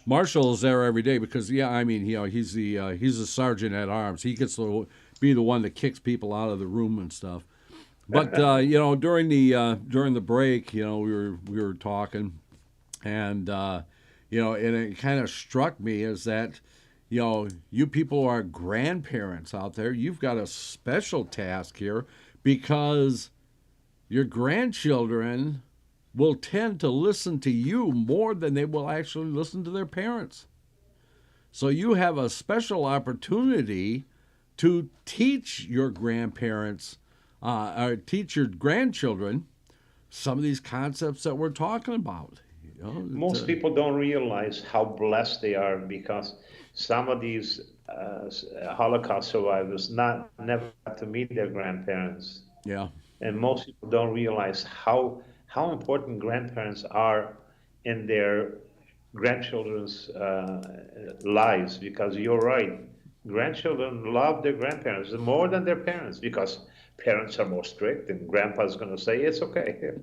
Marshall is there every day because, he's the sergeant at arms. He gets to be the one that kicks people out of the room and stuff. But during the break, we were talking, and and it kind of struck me is that you people who are grandparents out there, you've got a special task here because your grandchildren will tend to listen to you more than they will actually listen to their parents. So you have a special opportunity to teach your grandparents, or teach your grandchildren some of these concepts that we're talking about. Most people don't realize how blessed they are because some of these Holocaust survivors never got to meet their grandparents. Yeah. And most people don't realize how important grandparents are in their grandchildren's lives, because you're right. Grandchildren love their grandparents more than their parents, because parents are more strict, and grandpa's going to say it's okay.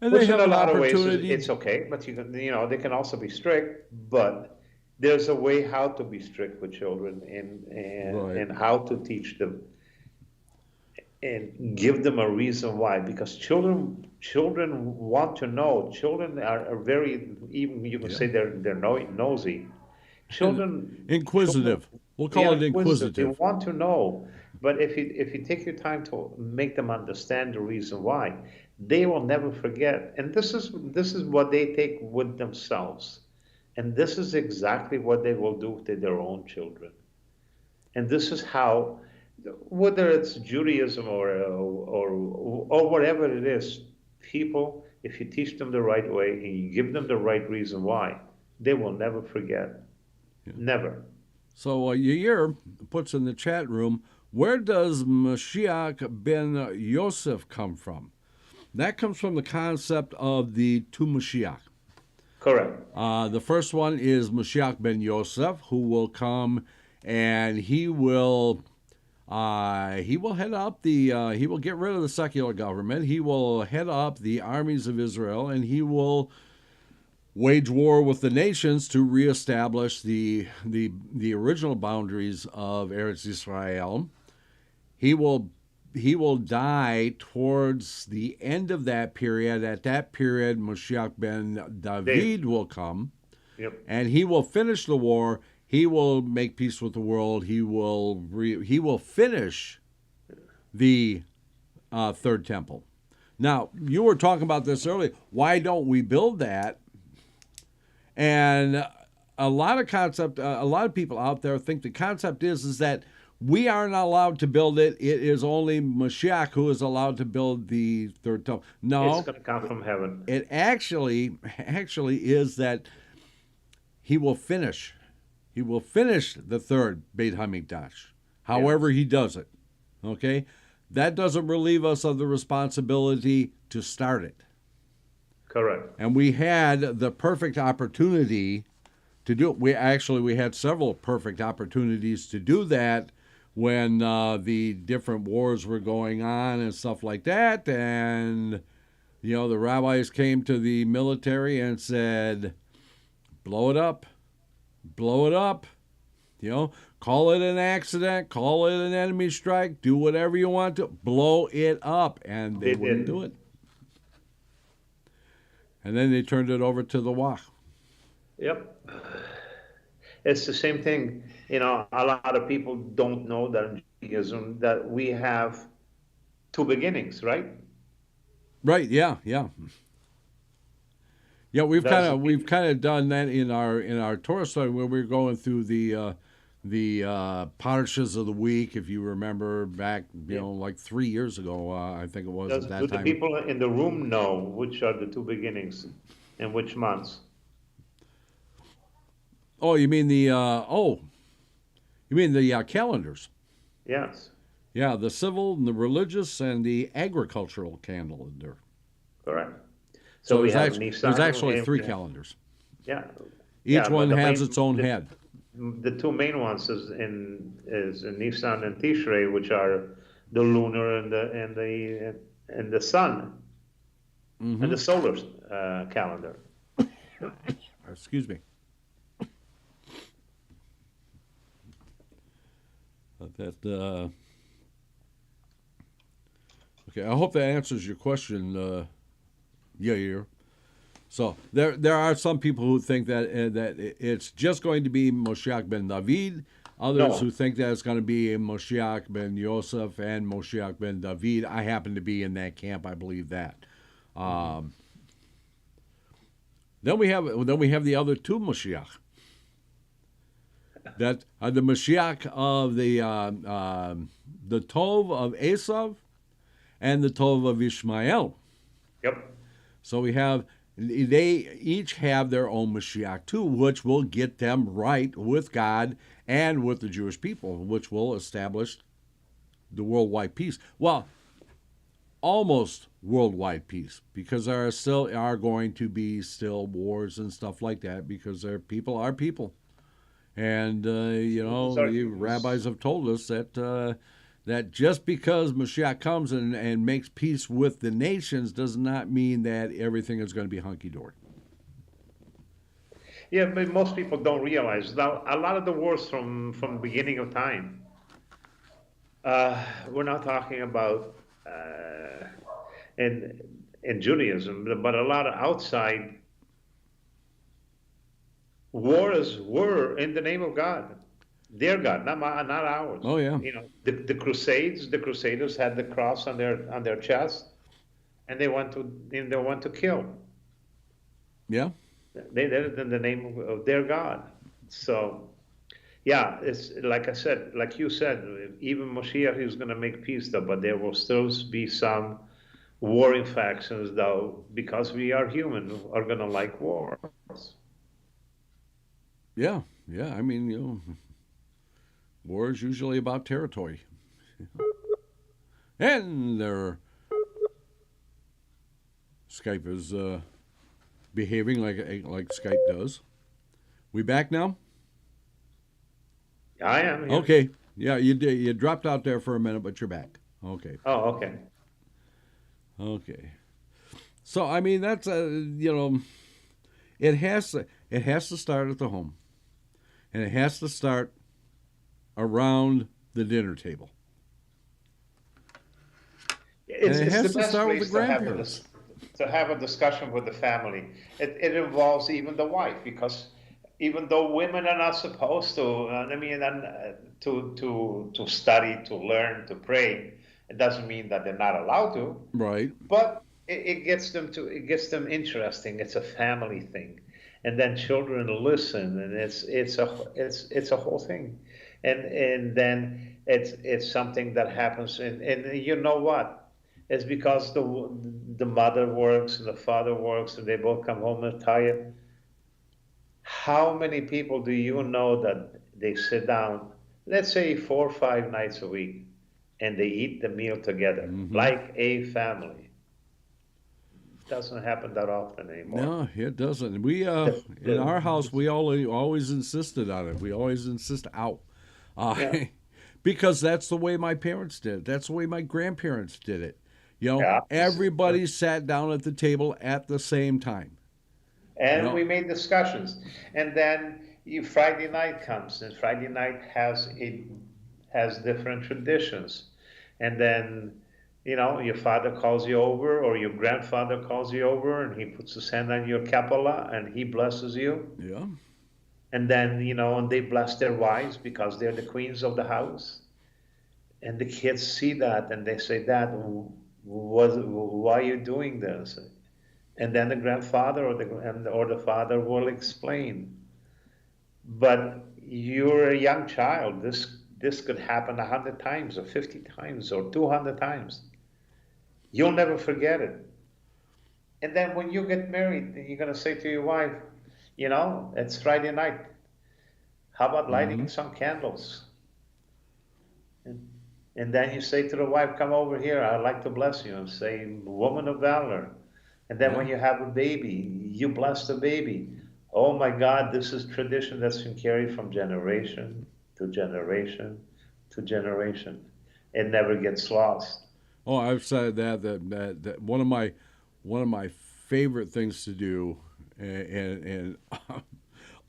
And they Which in have a an lot of ways opportunity. it's okay, but they can also be strict. But there's a way how to be strict with children, and how to teach them and give them a reason why. Because children want to know. Children are very, even you can say they're nosy. Children Inquisitive. We'll call it inquisitive. They want to know. But if you take your time to make them understand the reason why, they will never forget. And this is what they take with themselves. And this is exactly what they will do to their own children. And this is how, whether it's Judaism or whatever it is, people, if you teach them the right way and you give them the right reason why, they will never forget. Yeah. Never. So Yair puts in the chat room, where does Mashiach ben Yosef come from? That comes from the concept of the two Mashiach. Correct. The first one is Mashiach ben Yosef, who will come and he will head up he will get rid of the secular government. He will head up the armies of Israel, and he will wage war with the nations to reestablish the original boundaries of Eretz Israel. He will die towards the end of that period. At that period, Mashiach ben David will come, and he will finish the war. He will make peace with the world. He will finish the third temple. Now, you were talking about this earlier. Why don't we build that? And a lot of people out there think the concept is that we are not allowed to build it. It is only Mashiach who is allowed to build the third temple. No, it's going to come from heaven. It actually is that he will finish. He will finish the third Beit HaMikdash, however he does it. Okay? That doesn't relieve us of the responsibility to start it. Correct. And we had the perfect opportunity to do it. We had several perfect opportunities to do that when the different wars were going on and stuff like that. And, the rabbis came to the military and said, blow it up. Blow it up. Call it an accident, call it an enemy strike, do whatever you want to. Blow it up. And they wouldn't do it. And then they turned it over to the Wach. Yep. It's the same thing. A lot of people don't know that in Judaism that we have two beginnings, right? Right, yeah. Yeah, we've kind of done that in our Torah study where we're going through the parashas of the week. If you remember back, like 3 years ago, I think it was at that time. Do the people in the room know which are the two beginnings and which months? Oh, you mean the calendars? Yes. Yeah, the civil and the religious and the agricultural calendar. Correct. So there's actually three calendars. Yeah. Each one has its own head. The two main ones is Nisan and Tishrei, which are the lunar and the sun, and the solar calendar. Excuse me. Okay, I hope that answers your question, Yair. So there are some people who think that it's just going to be Moshiach ben David. Others who think that it's going to be Moshiach ben Yosef and Moshiach ben David. I happen to be in that camp. I believe that. Then we have the other two Moshiach. That are the Mashiach of the Tov of Esav and the Tov of Ishmael. Yep. So they each have their own Mashiach too, which will get them right with God and with the Jewish people, which will establish the worldwide peace. Well, almost worldwide peace, because there are going to be still wars and stuff like that, because people are people. And, the rabbis have told us that that just because Mashiach comes and makes peace with the nations does not mean that everything is going to be hunky-dory. Yeah, but most people don't realize that a lot of the wars from the beginning of time, we're not talking about in Judaism, but a lot of outside wars were in the name of God, their God, not ours. Oh, yeah. The Crusaders had the cross on their chest, and they want to kill. Yeah. They did it in the name of their God. So, yeah, it's like I said, like you said, even Moshiach is going to make peace, though, but there will still be some warring factions, though, because we are human, are going to like wars. Yeah. I mean, war is usually about territory. And their Skype is behaving like Skype does. We back now? I am here. Okay. Yeah, you dropped out there for a minute, but you're back. Okay. Oh, okay. Okay. So I mean that's it has to start at the home, and it has to start around the dinner table. It's it has the to best start with place the grandparents. to have a discussion with the family. It involves even the wife, because even though women are not supposed to, to study, to learn, to pray, it doesn't mean that they're not allowed to. Right. But it gets them interesting. It's a family thing, and then children listen, and it's a whole thing, and then it's something that happens, and you know what? It's because the mother works and the father works, and they both come home and tired. How many people do you know that they sit down, let's say 4 or 5 nights a week, and they eat the meal together, like a family? It doesn't happen that often anymore. No, it doesn't. We in our house we always insisted on it. We always insist out. Yeah. Because that's the way my parents did it. That's the way my grandparents did it. Yeah. Everybody sat down at the table at the same time. And we made discussions. And then Friday night comes, and Friday night has different traditions. And then, your father calls you over, or your grandfather calls you over, and he puts his hand on your Kapala, and he blesses you. Yeah. And then, and they bless their wives because they're the queens of the house. And the kids see that, and they say, Dad, why are you doing this? And then the grandfather or the father will explain. But you're a young child. This could happen 100 times or 50 times or 200 times. You'll never forget it. And then when you get married, you're going to say to your wife, it's Friday night. How about lighting some candles? And then you say to the wife, come over here, I'd like to bless you. And say, woman of valor. And then when you have a baby, you bless the baby. Oh my God, this is tradition that's been carried from generation to generation to generation. It never gets lost. Oh, I've said that one of my favorite things to do, and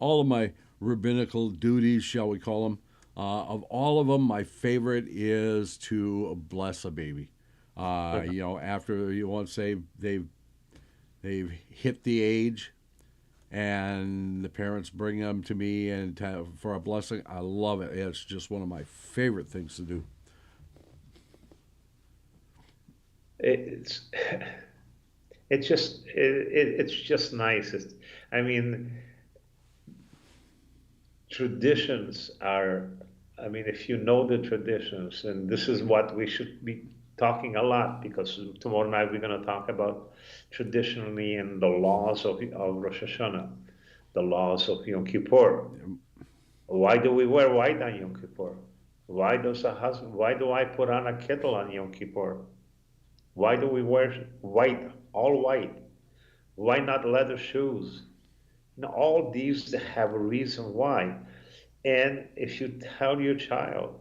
all of my rabbinical duties, shall we call them, of all of them, my favorite is to bless a baby. After once they've hit the age, and the parents bring them to me for a blessing. I love it. It's just one of my favorite things to do. It's just nice. Traditions are. If you know the traditions, and this is what we should be talking a lot, because tomorrow night we're going to talk about traditionally and the laws of Rosh Hashanah, the laws of Yom Kippur. Why do we wear white on Yom Kippur? Why do I put on a kittel on Yom Kippur? Why do we wear white, all white? Why not leather shoes? All these have a reason why. And if you tell your child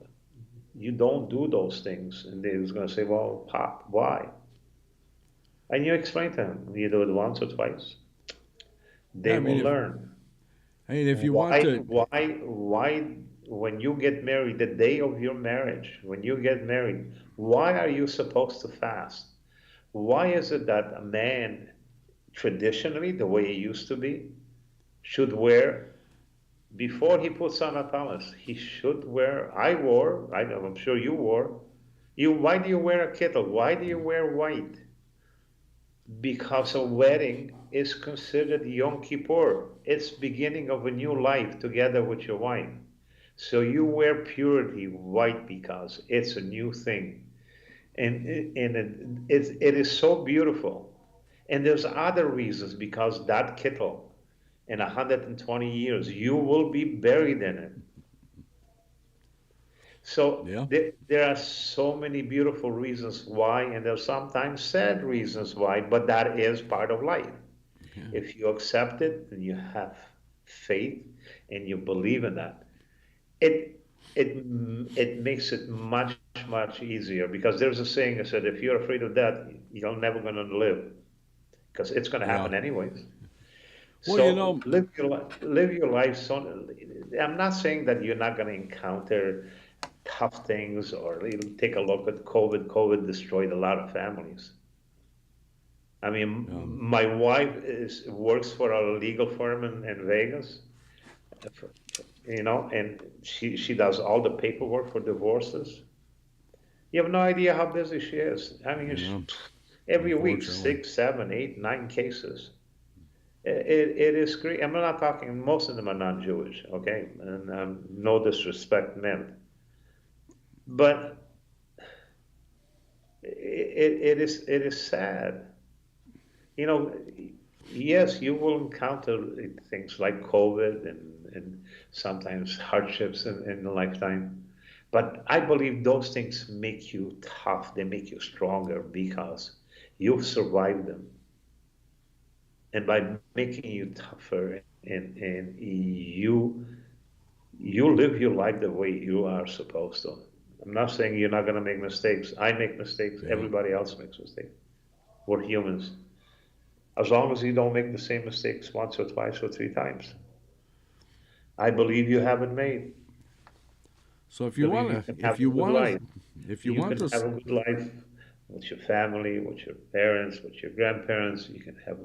you don't do those things, and they're going to say, well, Pop, why? And you explain to them, you do it once or twice. Yeah, They will learn. if you want to, Why, when you get married, the day of your marriage, when you get married, why are you supposed to fast? Why is it that a man, traditionally, the way it used to be, should wear, before he puts on a tallis, he should wear, I'm sure you wore, why do you wear a kittel? Why do you wear white? Because a wedding is considered Yom Kippur. It's beginning of a new life together with your wife. So you wear purity white because it's a new thing. And it is so beautiful. And there's other reasons, because that kittel, in 120 years, you will be buried in it. So yeah, there are so many beautiful reasons why, and there's sometimes sad reasons why, but that is part of life. yeah, If you accept it and you have faith and you believe in that, it it makes it much easier, because there's a saying that said, if you're afraid of death, you're never going to live, because it's going to yeah. happen anyways. Well, So live your life. So I'm not saying that you're not going to encounter tough things, or take a look at COVID. COVID destroyed a lot of families. I mean, my wife works for a legal firm in Vegas, and she does all the paperwork for divorces. You have no idea how busy she is. I mean, yeah, every week, unfortunately. 6, 7, 8, 9 cases. It is great. I'm not talking, most of them are not Jewish, okay? And no disrespect meant. But it is sad. You know, yes, you will encounter things like COVID and sometimes hardships in the lifetime. But I believe those things make you tough. They make you stronger because you've survived them. And by making you tougher, and you live your life the way you are supposed to. I'm not saying you're not going to make mistakes. I make mistakes. Yeah. Everybody else makes mistakes. We're humans. As long as you don't make the same mistakes once or twice or 3 times, I believe you haven't made. So if I you believe want you to, can if have a you good want life. to, if you You want can to, have a good life with your family, with your parents, with your grandparents. You can have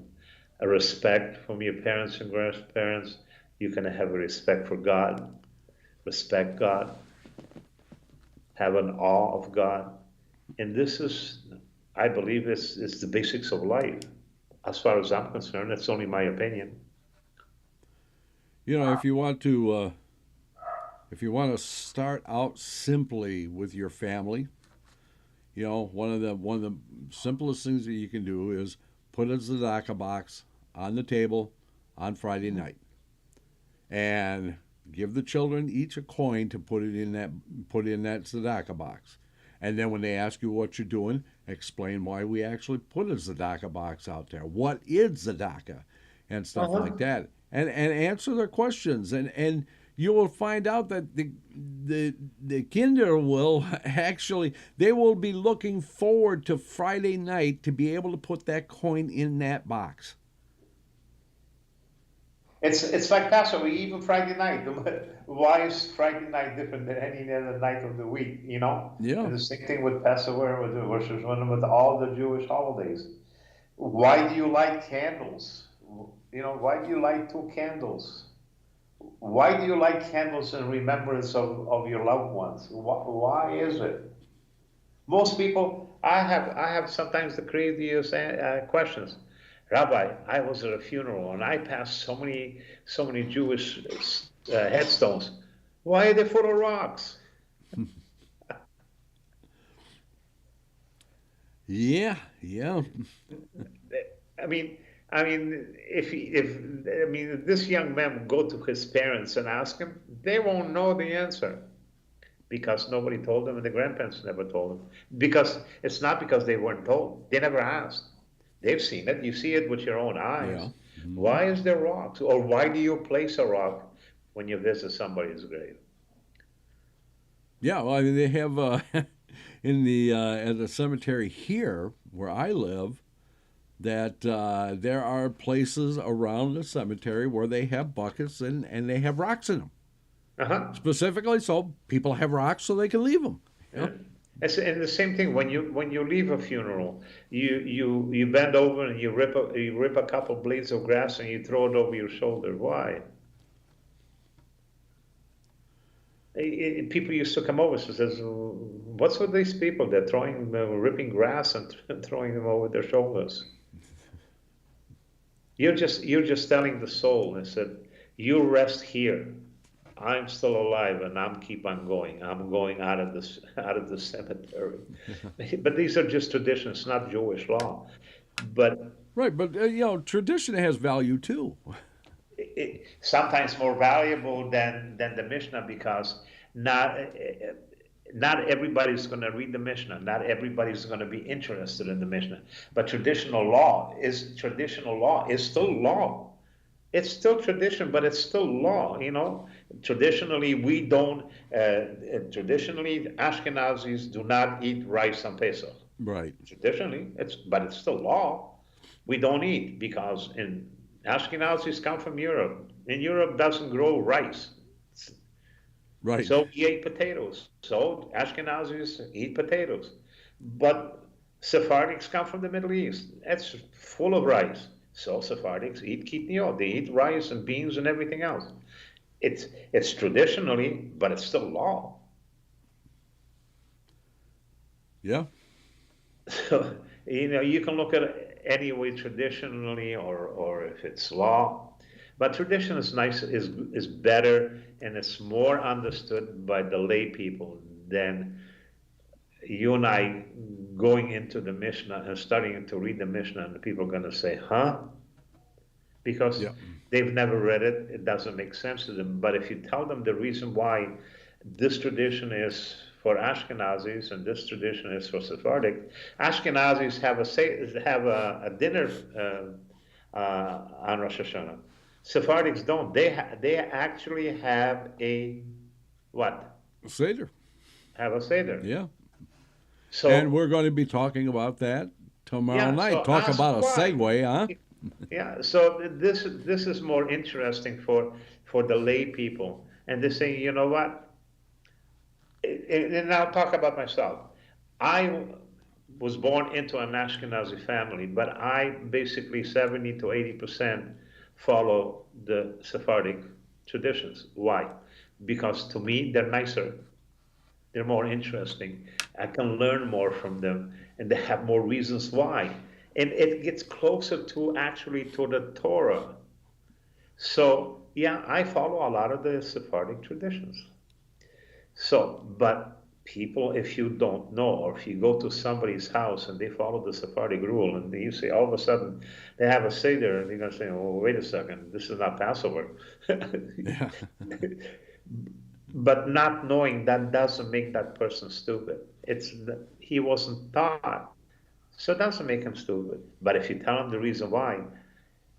a respect from your parents and grandparents. You can have a respect for God, respect God, have an awe of God. And this is, I believe, it's the basics of life. As far as I'm concerned, that's only my opinion. if you want to start out simply with your family, one of the simplest things that you can do is put a tzedakah box on the table on Friday night, and give the children each a coin to put in that tzedakah box. And then when they ask you what you're doing, explain why we actually put a tzedakah box out there. What is tzedakah? And stuff like that. And answer their questions. And you will find out that the kinder will actually, they will be looking forward to Friday night to be able to put that coin in that box. It's like Passover, even Friday night. Why is Friday night different than any other night of the week? Yeah. And the same thing with Passover, with the Rosh Hashanah, with all the Jewish holidays. Why do you light candles? Why do you light 2 candles? Why do you light candles in remembrance of your loved ones? Why is it? Most people, I have sometimes the craziest questions. Rabbi, I was at a funeral and I passed so many Jewish headstones. Why are they full of rocks? Yeah. I mean, if this young man would go to his parents and ask him, they won't know the answer. because nobody told them and the grandparents never told them. Because it's not because they weren't told. They never asked. They've seen it. You see it with your own eyes. Yeah. Mm-hmm. Why is there rocks? Or why do you place a rock when you visit somebody's grave? Yeah, well, I mean, they have in the at the cemetery here where I live that there are places around the cemetery where they have buckets and they have rocks in them. Uh-huh. Specifically, so people have rocks so they can leave them. Yeah. And the same thing when you leave a funeral, you bend over and you rip a couple blades of grass and you throw it over your shoulder. Why? People used to come over and says, "What's with these people? They're ripping grass and throwing them over their shoulders." You're just telling the soul and said, "You rest here. I'm still alive, and I'm keep on going. I'm going out of the cemetery." But these are just traditions, not Jewish law. But right, but tradition has value too. Sometimes more valuable than the Mishnah, because not everybody's going to read the Mishnah. Not everybody's going to be interested in the Mishnah. But traditional law is still law. It's still tradition, but it's still law. Traditionally we don't. Traditionally, Ashkenazis do not eat rice on Pesach. Right. Traditionally, but it's still law. We don't eat because Ashkenazis come from Europe, and Europe doesn't grow rice. Right. So we ate potatoes. So Ashkenazis eat potatoes. But Sephardics come from the Middle East. It's full of rice. So Sephardics eat kitniot. They eat rice and beans and everything else. It's traditionally, but it's still law. Yeah. So, you can look at it any way traditionally or if it's law. But tradition is nice, is better, and it's more understood by the lay people than you and I going into the Mishnah and starting to read the Mishnah, and the people are going to say, "Huh?" Because they've never read it. It doesn't make sense to them. But if you tell them the reason why this tradition is for Ashkenazis and this tradition is for Sephardic, Ashkenazis have a dinner on Rosh Hashanah. Sephardics don't. They actually have a what? A Seder. Have a Seder. Yeah. So, and we're going to be talking about that tomorrow night. So talk about a segue, huh? Yeah. So this is more interesting for the lay people, and they say, you know what? And I'll talk about myself. I was born into an Ashkenazi family, but I basically 70 to 80% follow the Sephardic traditions. Why? Because to me, they're nicer. They're more interesting. I can learn more from them, and they have more reasons why. And it gets closer to the Torah. So, yeah, I follow a lot of the Sephardic traditions. So, but people, if you don't know, or if you go to somebody's house and they follow the Sephardic rule, and you say all of a sudden they have a Seder, and you're going to say, "Oh, wait a second, this is not Passover." Yeah. But not knowing that doesn't make that person stupid. He wasn't taught, so it doesn't make him stupid. But if you tell him the reason why,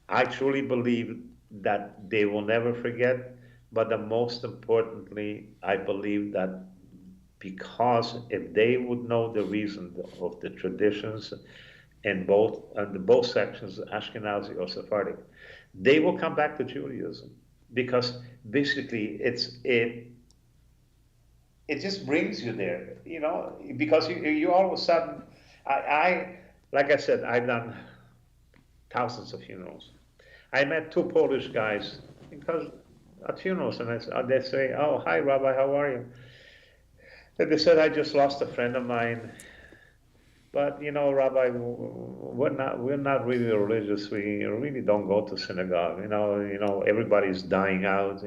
I truly believe that they will never forget. But the most importantly, I believe that because if they would know the reason of the traditions in both sections, Ashkenazi or Sephardic, they will come back to Judaism, because basically it just brings you there, because you all of a sudden, I like I said, I've done thousands of funerals. I met two Polish guys at funerals, and they say, "Oh, hi, Rabbi, how are you?" And they said, "I just lost a friend of mine, but Rabbi, we're not really religious. We really don't go to synagogue. Everybody's dying out.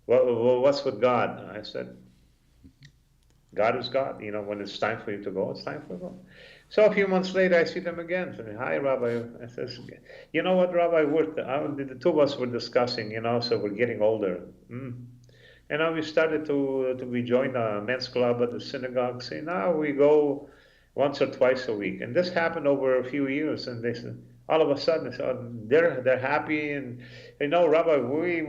Well, what's with God?" I said, "God is God. When it's time for you to go, it's time for you to go." So a few months later, I see them again. I say, "Hi, Rabbi." I says, "You know what, Rabbi? The two of us were discussing, so we're getting older." And now we started we joined a men's club at the synagogue. Say now we go once or twice a week, and this happened over a few years. And they said all of a sudden, they're happy, and Rabbi, we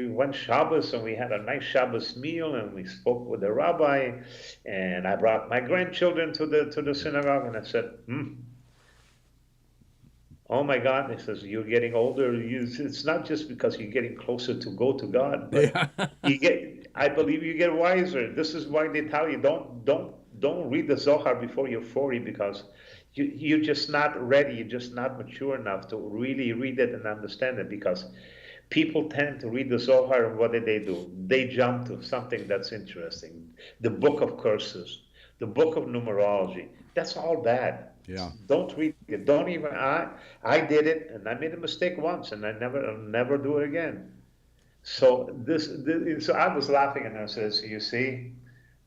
went Shabbos and we had a nice Shabbos meal, and we spoke with the rabbi, and I brought my grandchildren to the synagogue, and I said, oh my God, he says, you're getting older. It's not just because you're getting closer to go to God, but I believe you get wiser. This is why they tell you don't read the Zohar before you're 40, because you're just not ready. You're just not mature enough to really read it and understand it, because people tend to read the Zohar, and what do? They jump to something that's interesting. The book of curses, the book of numerology. That's all bad. Yeah. Don't read it. Don't even. I did it, and I made a mistake once, and I'll never do it again. So so I was laughing, and I says, you see,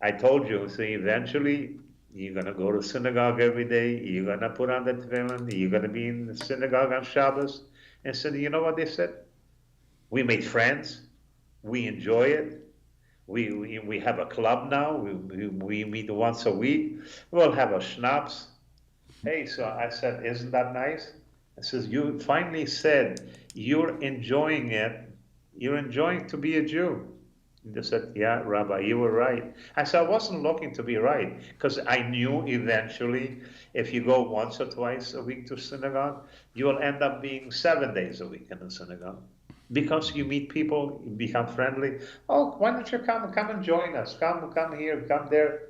I told you. See, eventually you're gonna go to synagogue every day. You're gonna put on the tefillin. You're gonna be in the synagogue on Shabbos. And so, you know what they said? We made friends. We enjoy it. We have a club now. We meet once a week. We'll have a schnapps. Hey, so I said, isn't that nice? I says, you finally said you're enjoying it. You're enjoying to be a Jew. And they said, yeah, Rabbi, you were right. I said, I wasn't looking to be right, because I knew eventually if you go once or twice a week to synagogue, you will end up being 7 days a week in the synagogue. Because you meet people, you become friendly. Oh, why don't you come and join us? Come here, come there.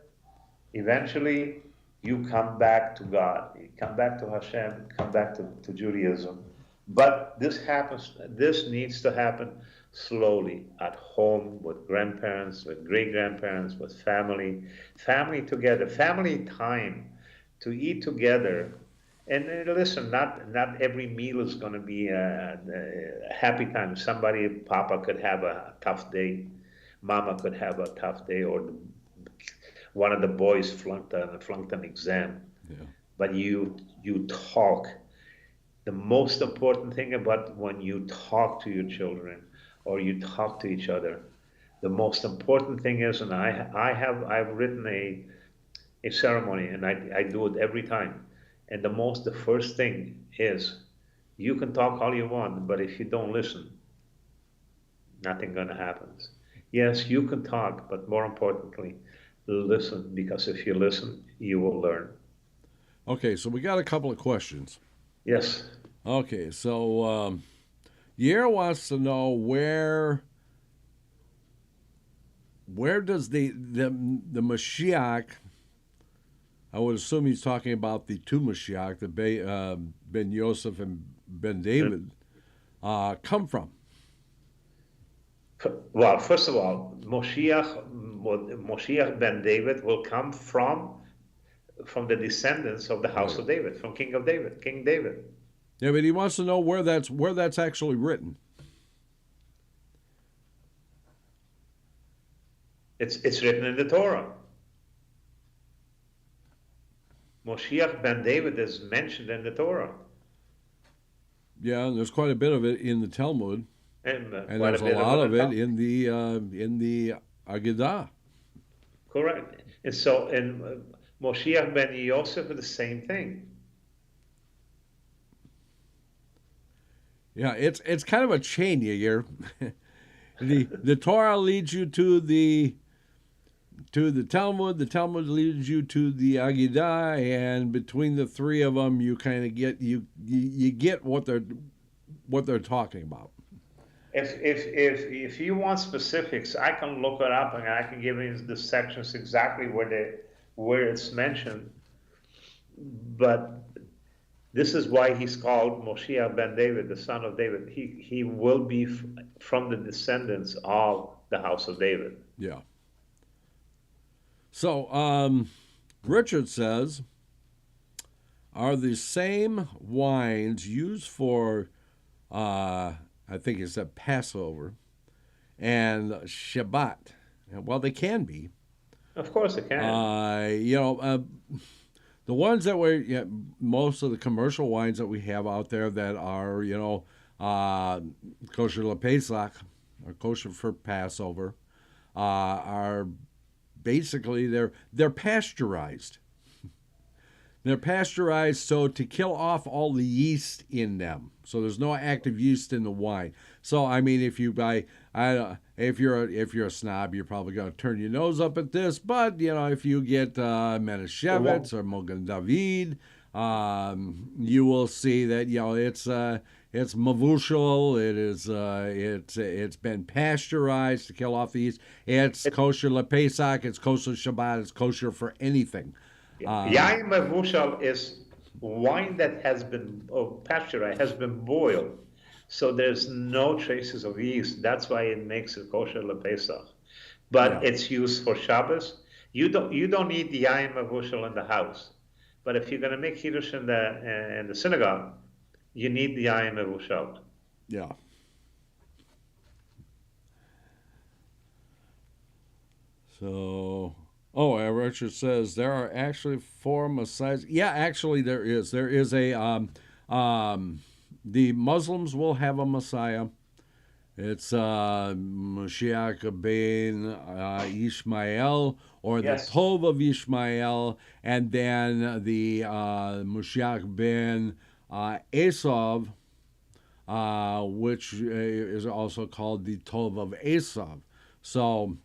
Eventually, you come back to God, you come back to Hashem, come back to Judaism. But this needs to happen slowly, at home, with grandparents, with great-grandparents, with family together, family time, to eat together. And listen, not every meal is going to be a happy time. Papa could have a tough day, Mama could have a tough day, or one of the boys flunked an exam. Yeah. But you talk. The most important thing about when you talk to your children or you talk to each other, the most important thing is, and I've written a ceremony, and I do it every time. And the first thing is, you can talk all you want, but if you don't listen, nothing gonna happen. Yes, you can talk, but more importantly, listen, because if you listen, you will learn. Okay, so we got a couple of questions. Yes. Okay, so Yair wants to know where does the Mashiach, I would assume he's talking about the two Mashiach, the Ben Yosef and Ben David, come from? Well, first of all, Moshiach Ben David will come from the descendants of the house of David, from King David. Yeah, but he wants to know where that's actually written. It's written in the Torah. Moshiach Ben David is mentioned in the Torah. Yeah, and there's quite a bit of it in the Talmud, and there's a lot of it in the Agadah. Correct. And so in Moshiach Ben Yosef is the same thing. Yeah, it's kind of a chain here. The Torah leads you to the Talmud. The Talmud leads you to the Agadah, and between the three of them, you kind of get you get what they're talking about. If you want specifics, I can look it up and I can give you the sections exactly where it's mentioned. But this is why he's called Moshiach Ben David, the son of David. He will be from the descendants of the house of David. Yeah. So Richard says, are the same wines used for, I think it said Passover, and Shabbat? Well, they can be. Of course it can. The ones that most of the commercial wines that we have out there that are, kosher LePesach, are kosher for Passover, are basically they're pasteurized. They're pasteurized so to kill off all the yeast in them. So there's no active yeast in the wine. So I mean, if you buy, if you're a snob, you're probably going to turn your nose up at this. But if you get Menashevitz or Mogen David, you will see that it's mavushal. It's been pasteurized to kill off the yeast. It's kosher lePesach. It's kosher Shabbat. It's kosher for anything. Yain Mavushal is wine that has been pasteurized, has been boiled, so there's no traces of yeast. That's why it makes it kosher lePesach. But it's used for Shabbos. You don't need the Yain Mavushal in the house, but if you're going to make Kiddush in the synagogue, you need the Yain Mavushal. Yeah. So. Oh, Richard says there are actually 4 messiahs. Yeah, actually there is. There is a the Muslims will have a Messiah. It's Mashiach ben Ishmael, or the Tov of Ishmael, and then the Mashiach ben Esav, which is also called the Tov of Esav. So,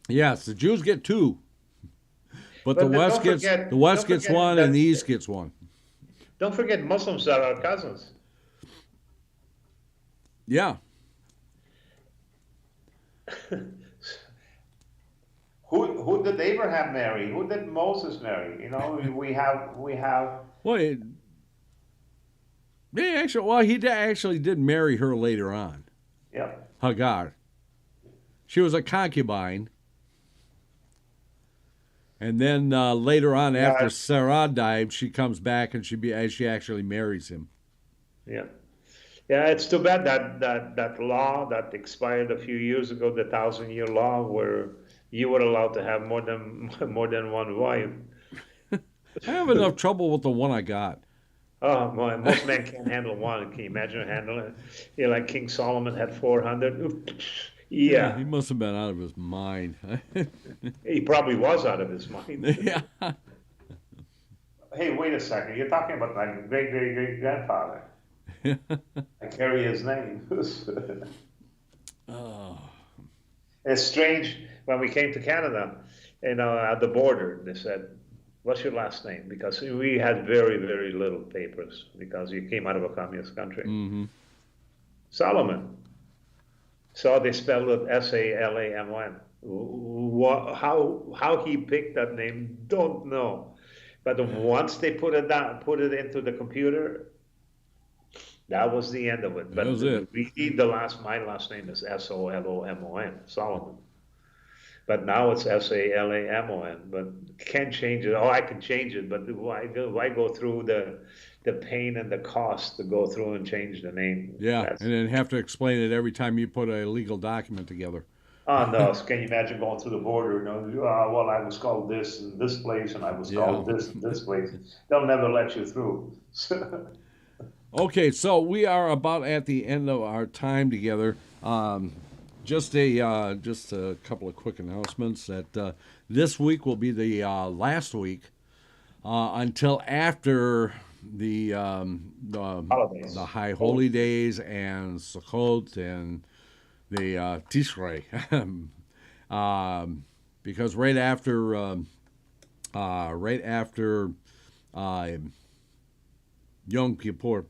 yes, the Jews get 2. But the West gets one and the East gets one. Don't forget, Muslims are our cousins. Yeah. Who did Abraham marry? Who did Moses marry? We have. Well, he actually did marry her later on. Yeah. Hagar. She was a concubine. And then later on, after Sarah died, she comes back and she actually marries him. Yeah, it's too bad that law that expired a few years ago, the 1,000-year law, where you were allowed to have more than one wife. I have enough trouble with the one I got. Oh, boy, most men can't handle one. Can you imagine handling it? Like King Salamon had 400. Yeah, he must have been out of his mind. He probably was out of his mind. Yeah. Hey, wait a second. You're talking about my great-great-great-grandfather. I carry his name. Oh. It's strange. When we came to Canada, at the border, they said, "What's your last name?" Because we had very, very little papers because you came out of a communist country. Mm-hmm. Solomon. So they spelled it Salamon. How he picked that name, don't know. But once they put it into the computer, that was the end of it. But really, my last name is Solomon, Solomon. But now it's Salamon. But can't change it. I can change it, but why go through the pain and the cost to go through and change the name? Yeah, and then have to explain it every time you put a legal document together. Oh, no. Can you imagine going through the border? Well, I was called this in this place, and I was called this in this place. They'll never let you through. Okay, so we are about at the end of our time together. Just a couple of quick announcements that this week will be the last week until after the High Holy Days and Sukkot and the Tishrei, because right after Yom Kippur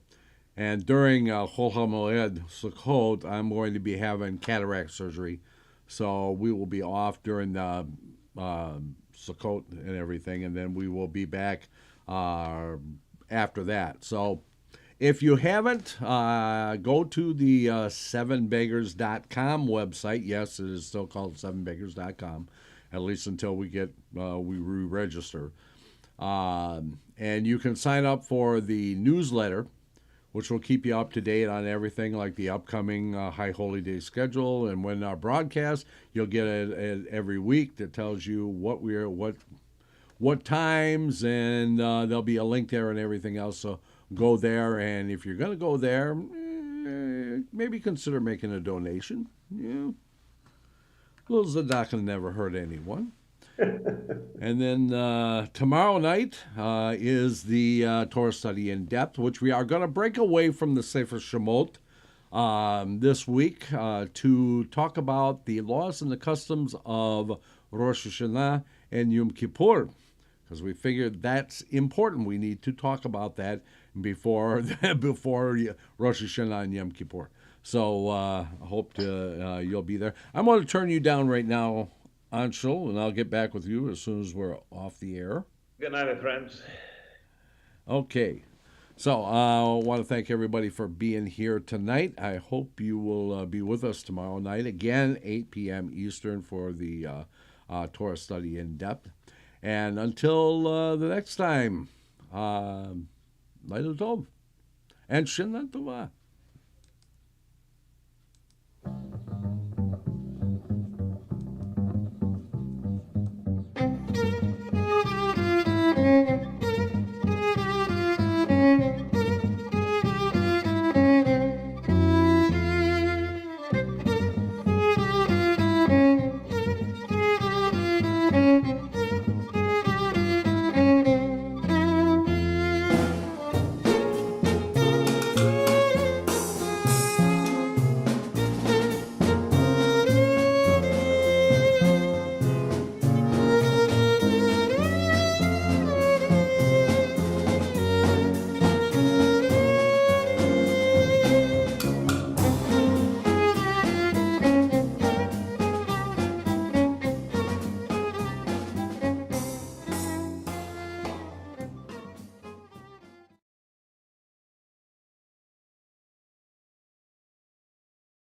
and during Chol HaMoed Sukkot, I'm going to be having cataract surgery, so we will be off during the Sukkot and everything, and then we will be back after that. So if you haven't, go to the 7beggars.com website. Yes, it is still called 7beggars.com, at least until we re-register. And you can sign up for the newsletter, which will keep you up to date on everything like the upcoming High Holy Day schedule. And when our broadcast, you'll get it every week that tells you what times, and there'll be a link there and everything else. So go there, and if you're going to go there, maybe consider making a donation. Yeah. Little tzedakah never hurt anyone. And then tomorrow night is the Torah study in depth, which we are going to break away from the Sefer Shemot this week to talk about the laws and the customs of Rosh Hashanah and Yom Kippur, because we figured that's important. We need to talk about that before Rosh Hashanah and Yom Kippur. So I hope you'll be there. I'm going to turn you down right now, Ancel, and I'll get back with you as soon as we're off the air. Good night, my friends. Okay. So I want to thank everybody for being here tonight. I hope you will be with us tomorrow night, again, 8 p.m. Eastern for the Torah study in depth. And until the next time, Laila Tov and Shana Tova.